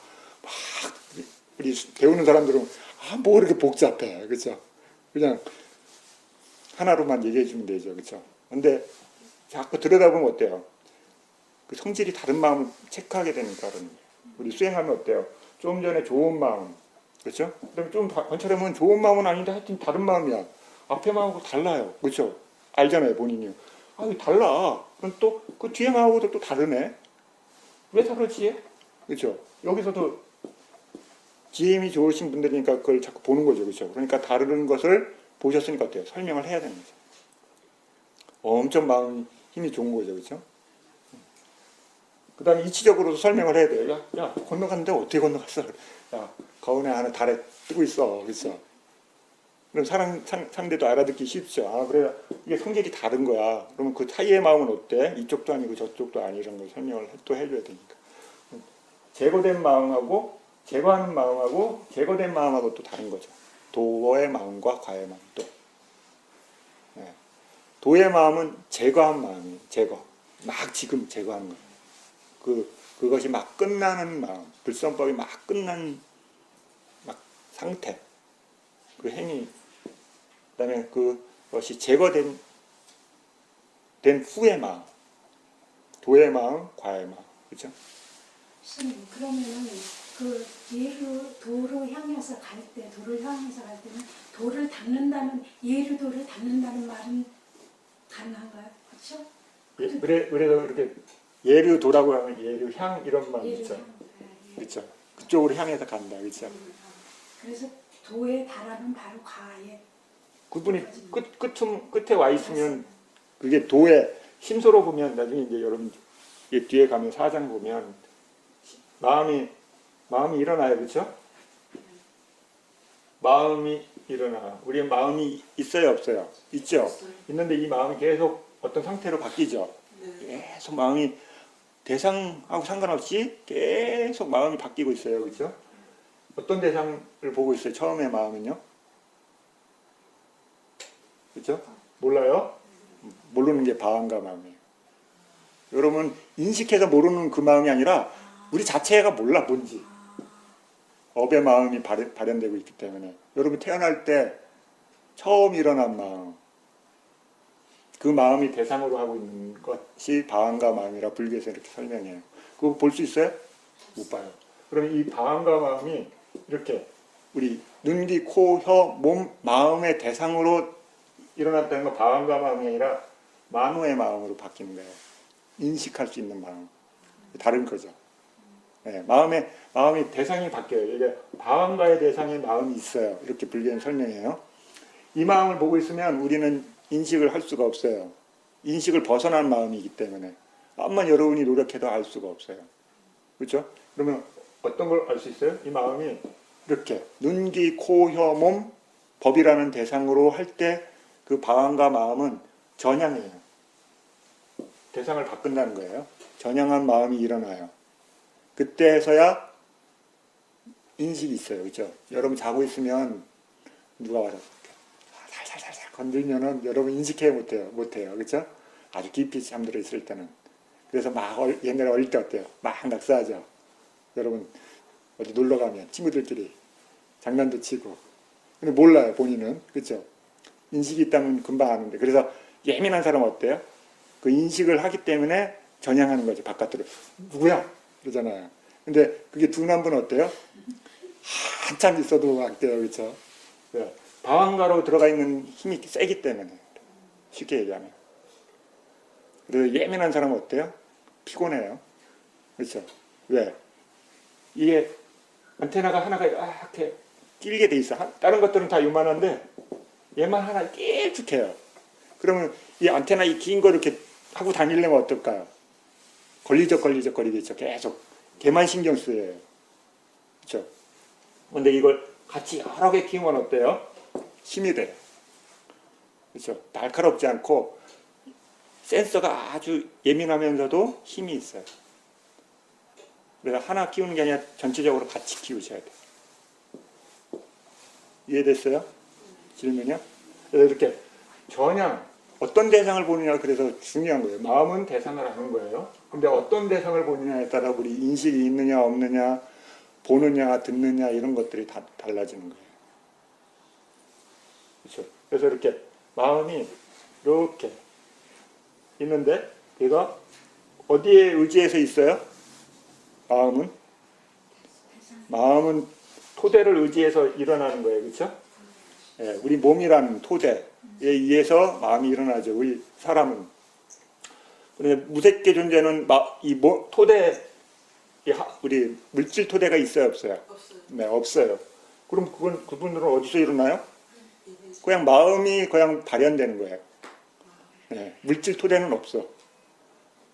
우리 배우는 사람들은 뭐 이렇게 복잡해, 그렇죠? 그냥 하나로만 얘기해 주면 되죠, 그렇죠? 근데 자꾸 들여다보면 어때요? 그 성질이 다른 마음을 체크하게 되니까 그러는 거예요. 우리 수행하면 어때요? 좀 전에 좋은 마음, 그렇죠? 그다음에 좀 관찰하면 좋은 마음은 아닌데 하여튼 다른 마음이야. 앞에 마음하고 달라요, 그렇죠? 알잖아요, 본인이. 이거 달라. 그럼 또 그 뒤에 마음하고도 또 다르네. 왜 다르지? 그렇죠? 여기서도 GM이 좋으신 분들이니까 그걸 자꾸 보는 거죠, 그렇죠? 그러니까 다른 것을 보셨으니까 어때요? 설명을 해야 되는 거죠. 엄청 마음 힘이 좋은 거죠, 그렇죠? 그 다음에 이치적으로도 설명을 해야 돼요. 야, 건너갔는데 어떻게 건너갔어? 야, 가운데 하나 달에 뜨고 있어, 그렇죠? 그럼 상대도 알아듣기 쉽죠. 그래, 이게 성질이 다른 거야. 그러면 그 사이의 마음은 어때? 이쪽도 아니고 저쪽도 아니 이런 걸 설명을 또 해줘야 되니까. 제거된 마음하고 제거하는 마음하고 제거된 마음하고 또 다른 거죠. 도의 마음과 과의 마음 또. 네. 도의 마음은 제거한 마음이에요. 제거. 막 지금 제거하는 거예요. 그것이 막 끝나는 마음. 불성법이 막 끝난 막 상태. 그 행위. 그다음에 그것이 제거된 후의 마음. 도의 마음, 과의 마음. 그렇죠? 스님, 그러면은 그 도로 향해서 갈 때, 도를 향해서 갈 때는 도를 닦는다는, 예류도를 닦는다는 말은 가능한가요? 그렇죠? 그래서 이렇게 예류도라고 하면 예류향 이런 마음 있죠. 그렇죠. 그쪽으로 향해서 간다. 그렇죠. 그래서 도에 달하는 바로 과에. 그분이 끝에 와 있으면 그게 도의 심소로 보면 나중에 이제 여러분 뒤에 가면 4장 보면 마음이 일어나요. 그렇죠? 마음이 일어나. 우리의 마음이 있어요, 없어요? 있죠. 있는데 이 마음이 계속 어떤 상태로 바뀌죠. 계속 마음이 대상하고 상관없이 계속 마음이 바뀌고 있어요. 그렇죠? 어떤 대상을 보고 있어요? 처음에 마음은요? 그렇죠? 몰라요? 모르는 게 방황과 마음이에요. 여러분 인식해서 모르는 그 마음이 아니라 우리 자체가 몰라 뭔지. 업의 마음이 발현되고 있기 때문에 여러분 태어날 때 처음 일어난 마음, 그 마음이 대상으로 하고 있는 것이 방황과 마음이라 불교에서 이렇게 설명해요. 그거 볼 수 있어요? 못 봐요. 그럼 이 방황과 마음이 이렇게 우리 눈, 귀, 코, 혀, 몸, 마음의 대상으로 일어났다는 건 방황과 마음이 아니라 만호의 마음으로 바뀌는 거예요. 인식할 수 있는 마음. 다른 거죠. 네, 마음이 대상이 바뀌어요. 이게 방황과의 대상의 마음이 있어요. 이렇게 불교는 설명해요. 이 마음을 보고 있으면 우리는 인식을 할 수가 없어요. 인식을 벗어난 마음이기 때문에 암만 여러분이 노력해도 알 수가 없어요. 그렇죠? 그러면 어떤 걸 알 수 있어요? 이 마음이 이렇게 눈, 귀, 코, 혀, 몸, 법이라는 대상으로 할 때 그 방황과 마음은 전향해요. 대상을 바꾼다는 거예요. 전향한 마음이 일어나요. 그때서야 인식이 있어요. 그렇죠? 여러분 자고 있으면 누가 와서 살살살살 건들면은 여러분 인식해 못해요. 그렇죠? 아주 깊이 잠들어 있을 때는. 그래서 막 옛날에 어릴 때 어때요? 막 낙서하죠. 여러분 어디 놀러 가면 친구들끼리 장난도 치고. 근데 몰라요, 본인은. 그렇죠? 인식이 있다면 금방 아는데. 그래서 예민한 사람은 어때요? 그 인식을 하기 때문에 전향하는 거죠. 바깥으로. 누구야? 그러잖아요. 근데 그게 둔한 분은 어때요? 한참 있어도 막 돼요. 그렇죠? 방황가로 들어가 있는 힘이 세기 때문에. 쉽게 얘기하면. 그래서 예민한 사람은 어때요? 피곤해요. 그렇죠? 왜? 이게 안테나가 하나가 이렇게 길게 돼 있어. 다른 것들은 다 요만한데 얘만 하나 길쭉해요. 그러면 이 안테나 이 긴 거 이렇게 하고 다니려면 어떨까요? 걸리적거리겠죠. 계속 걔만 신경 쓰여요. 그렇죠? 근데 이걸 같이 여러 개 키우면 어때요? 힘이 돼요. 그렇죠? 날카롭지 않고 센서가 아주 예민하면서도 힘이 있어요. 그래서 하나 키우는 게 아니라 전체적으로 같이 키우셔야 돼요. 이해됐어요? 질문이요? 그래서 이렇게 전향, 어떤 대상을 보느냐 그래서 중요한 거예요. 마음은 대상을 아는 거예요. 근데 어떤 대상을 보느냐에 따라 우리 인식이 있느냐 없느냐, 보느냐 듣느냐 이런 것들이 다 달라지는 거예요. 그렇죠? 그래서 이렇게 마음이 이렇게 있는데 얘가 어디에 의지해서 있어요? 마음은 토대를 의지해서 일어나는 거예요. 그렇죠? 예, 우리 몸이라는 토대에 의해서 마음이 일어나죠. 우리 사람은. 그런데 무색계 존재는 토대, 우리 물질 토대가 있어요, 없어요? 없어요. 네, 없어요. 그럼 그분들은 어디서 일어나요? 그냥 마음이 그냥 발현되는 거예요. 네, 물질 토대는 없어.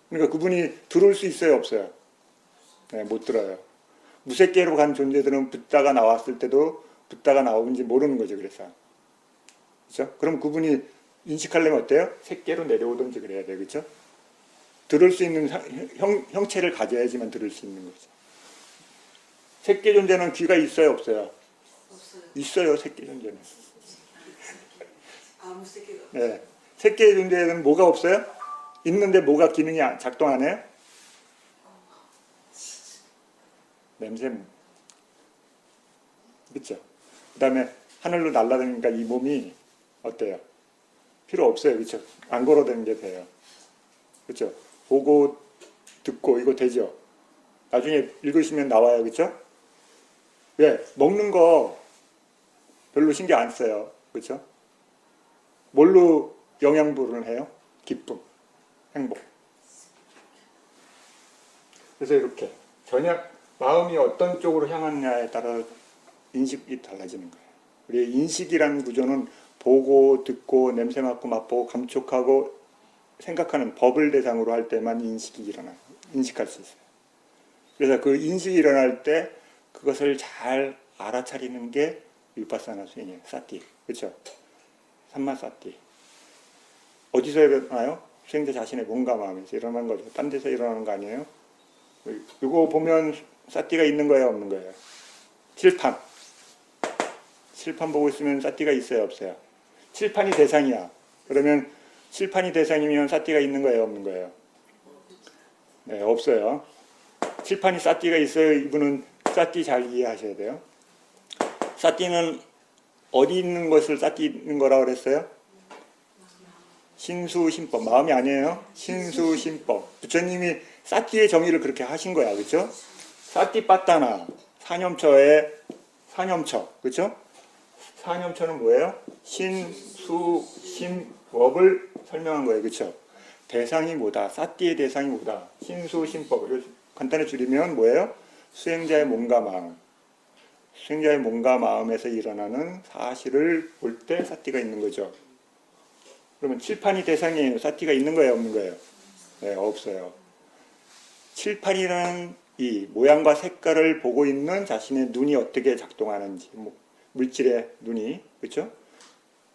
그러니까 그분이 들어올 수 있어요, 없어요? 네, 못 들어요. 무색계로 간 존재들은 붓다가 나왔을 때도 붓다가 나오는지 모르는 거죠, 그래서. 그렇죠? 그럼 그분이 인식하려면 어때요? 색계로 내려오든지 그래야 돼요, 그렇죠? 들을 수 있는 형체를 가져야지만 들을 수 있는 거죠. 색계 존재는 귀가 있어요, 없어요? 없어요. 있어요, 색계 존재는. 아무 새끼가 네. 색계 존재는 뭐가 없어요? 있는데 뭐가 기능이 작동 안 해요? 냄새. 그렇죠? 그 다음에 하늘로 날아다니니까 이 몸이 어때요? 필요 없어요. 그렇죠? 안 걸어다니는 게 돼요. 그렇죠? 보고 듣고 이거 되죠? 나중에 읽으시면 나와요. 그렇죠? 왜? 먹는 거 별로 신경 안 써요. 그렇죠? 뭘로 영양분을 해요? 기쁨, 행복. 그래서 이렇게 마음이 어떤 쪽으로 향하느냐에 따라 인식이 달라지는 거예요. 우리의 인식이라는 구조는 보고, 듣고, 냄새 맡고, 맛보고, 감촉하고, 생각하는 법을 대상으로 할 때만 인식할 수 있어요. 그래서 그 인식이 일어날 때 그것을 잘 알아차리는 게 위파사나 수행이에요. 사티. 그렇죠? 삼마사티. 어디서 일어나요? 수행자 자신의 몸과 마음에서 일어나는 거죠. 딴 데서 일어나는 거 아니에요? 이거 보면 사티가 있는 거예요, 없는 거예요? 칠판 보고 있으면 사티가 있어요, 없어요? 칠판이 대상이야. 그러면 칠판이 대상이면 사티가 있는 거예요, 없는 거예요? 네, 없어요. 칠판이 사티가 있어요. 이분은 사티 잘 이해하셔야 돼요. 사티는 어디 있는 것을 사티 있는 거라고 그랬어요? 신수신법. 마음이 아니에요. 신수신법. 부처님이 사티의 정의를 그렇게 하신 거야. 그렇죠? 사티빠따나 사념처의 사념처. 그렇죠? 사념처는 뭐예요? 신수신법을 설명한 거예요. 그렇죠? 대상이 뭐다? 사티의 대상이 뭐다? 신수신법. 간단히 줄이면 뭐예요? 수행자의 몸과 마음. 수행자의 몸과 마음에서 일어나는 사실을 볼 때 사티가 있는 거죠. 그러면 칠판이 대상이에요. 사티가 있는 거예요, 없는 거예요? 네, 없어요. 칠판이라는 이 모양과 색깔을 보고 있는 자신의 눈이 어떻게 작동하는지, 물질의 눈이, 그렇죠?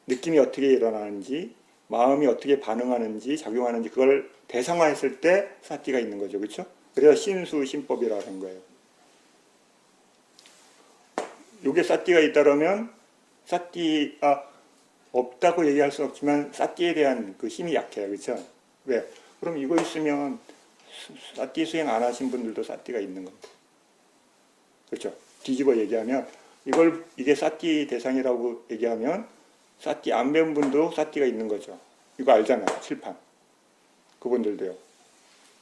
느낌이 어떻게 일어나는지, 마음이 어떻게 반응하는지, 작용하는지 그걸 대상화했을 때 사티가 있는 거죠, 그렇죠? 그래서 신수신법이라고 하는 거예요. 요게 사티가 있다면 사티가 없다고 얘기할 수 없지만 사티에 대한 그 힘이 약해요. 그렇죠? 왜? 그럼 이거 있으면 사티 수행 안 하신 분들도 사티가 있는 겁니다. 그렇죠? 뒤집어 얘기하면 이게 사티 대상이라고 얘기하면 사티 안 배운 분도 사티가 있는 거죠. 이거 알잖아요. 칠판. 그분들도요.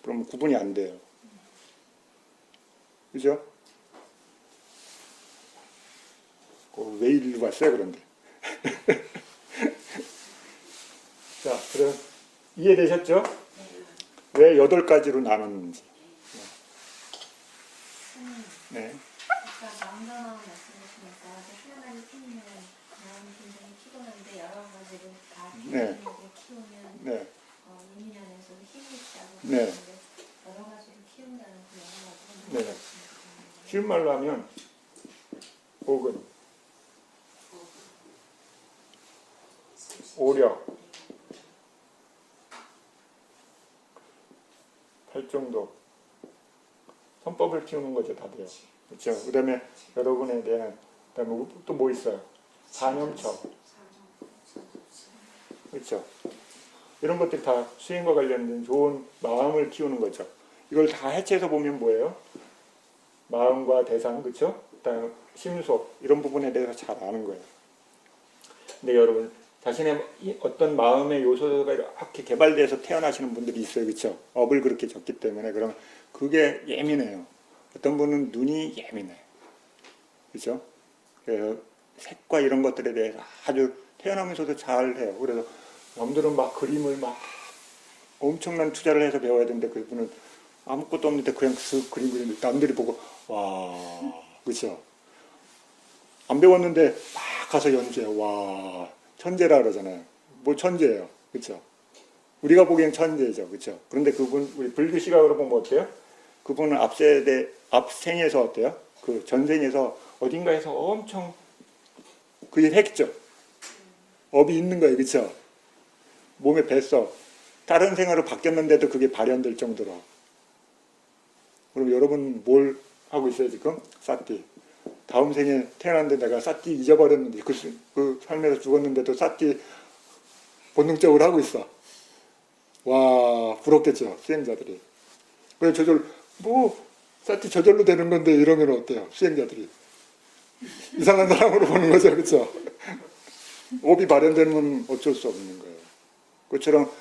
그럼 구분이 안 돼요. 그죠? 왜 일로 왔어요, 그런데? 자, 그럼 이해되셨죠? 왜 8가지로 나눴는지. 네. 아까 마음전환 말씀하시니까 하나만이 피우면 마음이 굉장히 피곤한데 여러 가지를 다 네. 키우면 네. 이민연에서 힘이 있다고 네. 하는데 여러 가지를 키운다는 그 여러 가지를 네. 쉬운 말로 하면 혹은 오력 팔정도 선법을 키우는 거죠, 다들. 그렇죠? 그 다음에 여러분에 대한, 그 다음에 또 뭐 있어요? 사념처. 그렇죠? 이런 것들이 다 수행과 관련된 좋은 마음을 키우는 거죠. 이걸 다 해체해서 보면 뭐예요? 마음과 대상, 그렇죠? 그다음 심소 이런 부분에 대해서 잘 아는 거예요. 근데 여러분 자신의 어떤 마음의 요소가 이렇게 개발돼서 태어나시는 분들이 있어요, 그렇죠? 업을 그렇게 줬기 때문에 그럼 그게 예민해요. 어떤 분은 눈이 예민해요, 그렇죠? 그래서 색과 이런 것들에 대해서 아주 태어나면서도 잘 해요. 그래서 남들은 막 그림을 막 엄청난 투자를 해서 배워야 되는데 그분은 아무것도 없는데 그냥 쓱 그림 그리는데 남들이 보고 와, 그렇죠? 안 배웠는데 막 가서 연주해. 와, 천재라 그러잖아요. 뭐 천재예요, 그렇죠? 우리가 보기엔 천재죠, 그렇죠? 그런데 그분 우리 불교 시각으로 보면 어때요? 그분은 앞생에서 어때요? 그 전생에서 어딘가에서 엄청 그 일 했죠. 업이 있는 거예요, 그렇죠? 몸에 뱄어. 다른 생활로 바뀌었는데도 그게 발현될 정도로. 그럼 여러분 뭘 하고 있어요 지금? 사띠. 다음 생에 태어났는데 내가 사띠 잊어버렸는데 그 삶에서 죽었는데도 사띠 본능적으로 하고 있어. 와, 부럽겠죠 수행자들이. 왜 사띠 저절로 되는 건데 이러면 어때요 수행자들이? 이상한 사람으로 보는 거죠, 그렇죠? 업이 발현되는 건 어쩔 수 없는 거예요. 그처럼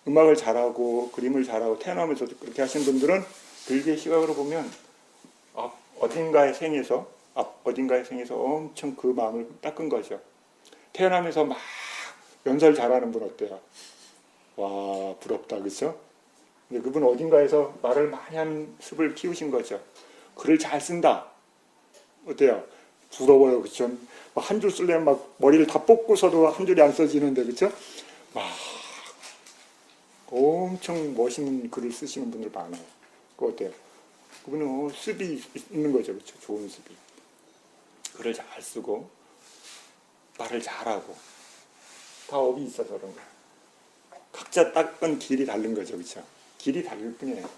음악을 잘하고 그림을 잘하고 태어나면서 그렇게 하신 분들은 불교의 시각으로 보면 어딘가의 생에서 엄청 그 마음을 닦은 거죠. 태어나면서 막 연설 잘하는 분 어때요? 와, 부럽다, 그렇죠? 근데 그분 어딘가에서 말을 많이 하는 습을 키우신 거죠. 글을 잘 쓴다. 어때요? 부러워요, 그렇죠? 한 줄 쓰려면 막 머리를 다 뽑고서도 한 줄이 안 써지는데, 그렇죠? 막 엄청 멋있는 글을 쓰시는 분들 많아요. 그거 어때요? 그분은 습이 있는 거죠, 그렇죠? 좋은 습이. 글을 잘 쓰고 말을 잘하고 다 업이 있어서 그런 거예요. 각자 닦은 길이 다른 거죠, 그렇죠? 길이 다를 뿐이에요.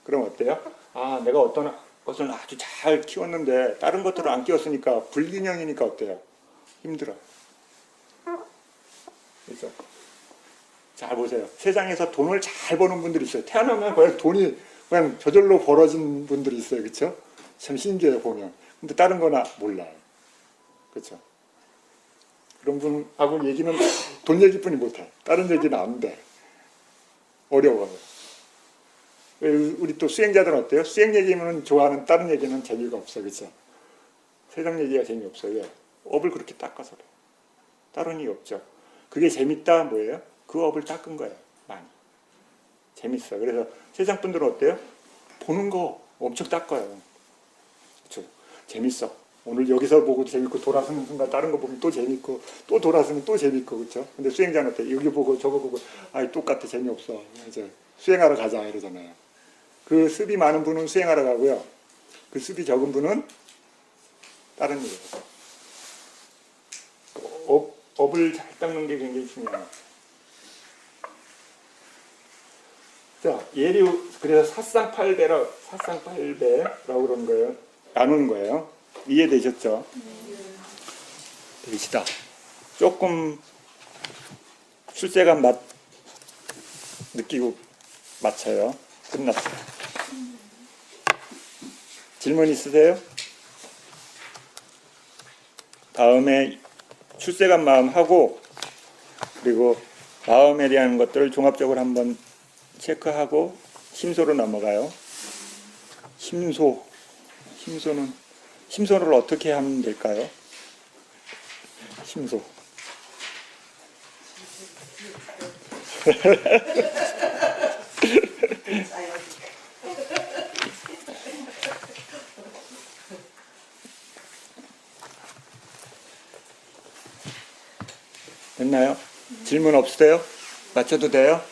그럼 어때요? 아, 내가 어떤 것을 아주 잘 키웠는데 다른 것들을 안 키웠으니까 불균형이니까 어때요? 힘들어요. 그렇죠? 잘 보세요. 세상에서 돈을 잘 버는 분들이 있어요. 태어나면 그냥 돈이 그냥 저절로 벌어진 분들이 있어요. 그렇죠? 참 신기해요, 보면. 근데 다른 거나 몰라요. 그렇죠? 그런 분하고 얘기는 돈 얘기뿐이 못해. 다른 얘기는 안 돼. 어려워요. 우리 또 수행자들은 어때요? 수행 얘기면 좋아하는 다른 얘기는 재미가 없어. 그렇죠? 세상 얘기가 재미없어요. 왜? 업을 그렇게 닦아서 그래요. 다른 이유 없죠. 그게 재밌다 뭐예요? 그 업을 닦은 거예요. 많이. 재밌어. 그래서 세상 분들은 어때요? 보는 거 엄청 닦아요. 그렇죠? 재밌어. 오늘 여기서 보고 재밌고 돌아서는 순간 다른 거 보면 또 재밌고 또 돌아서면 또 재밌고 그렇죠? 근데 수행자는 어때요? 여기 보고 저거 보고 아이 똑같아 재미없어. 이제 수행하러 가자 이러잖아요. 그 습이 많은 분은 수행하러 가고요. 그 습이 적은 분은 다른 일이에요. 업을 잘 닦는 게 굉장히 중요해요. 자, 예류, 그래서 사상팔배라고 그러는 거예요. 나누는 거예요. 이해되셨죠? 되시다. 조금 출세감 느끼고 맞춰요. 끝났어요. 질문 있으세요? 다음에 출세감 마음하고 그리고 마음에 대한 것들을 종합적으로 한번 체크하고 심소로 넘어가요. 심소를 어떻게 하면 될까요? 심소. 됐나요? 질문 없으세요? 맞춰도 돼요?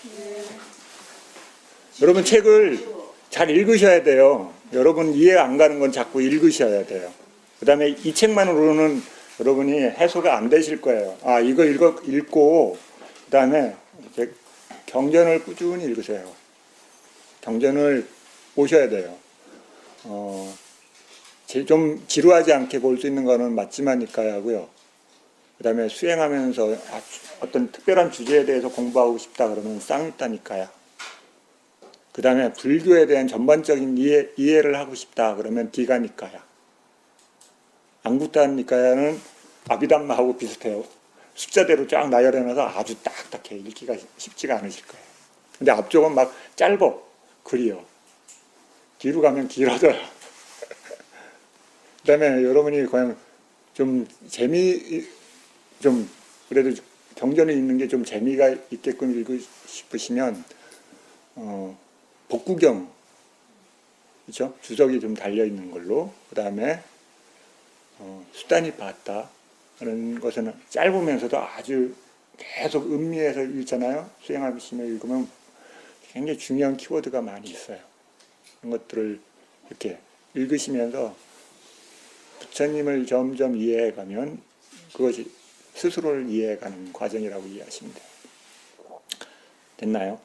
여러분 책을 잘 읽으셔야 돼요. 여러분 이해 안 가는 건 자꾸 읽으셔야 돼요. 그 다음에 이 책만으로는 여러분이 해소가 안 되실 거예요. 아, 이거 읽고 그 다음에 경전을 꾸준히 읽으세요. 경전을 보셔야 돼요. 좀 지루하지 않게 볼 수 있는 거는 맞지만 니까야 하고요. 그 다음에 수행하면서 어떤 특별한 주제에 대해서 공부하고 싶다 그러면 쌍따니까야. 그 다음에 불교에 대한 전반적인 이해를 하고 싶다 그러면 디가니까야. 앙구타니까야는 아비담마하고 비슷해요. 숫자대로 쫙 나열해놔서 아주 딱딱해. 읽기가 쉽지가 않으실 거예요. 근데 앞쪽은 막 짧어. 그리요. 뒤로 가면 길어져요. 그 다음에 여러분이 그냥 좀 좀 그래도 경전이 있는 게 좀 재미가 있게끔 읽고 싶으시면 복구경, 그렇죠? 주석이 좀 달려 있는 걸로. 그 다음에 수단이 봤다 하는 것은 짧으면서도 아주 계속 음미해서 읽잖아요. 수행하시면 읽으면 굉장히 중요한 키워드가 많이 있어요. 그런 것들을 이렇게 읽으시면서 부처님을 점점 이해해가면 그것이 스스로를 이해해가는 과정이라고 이해하시면 돼요. 됐나요?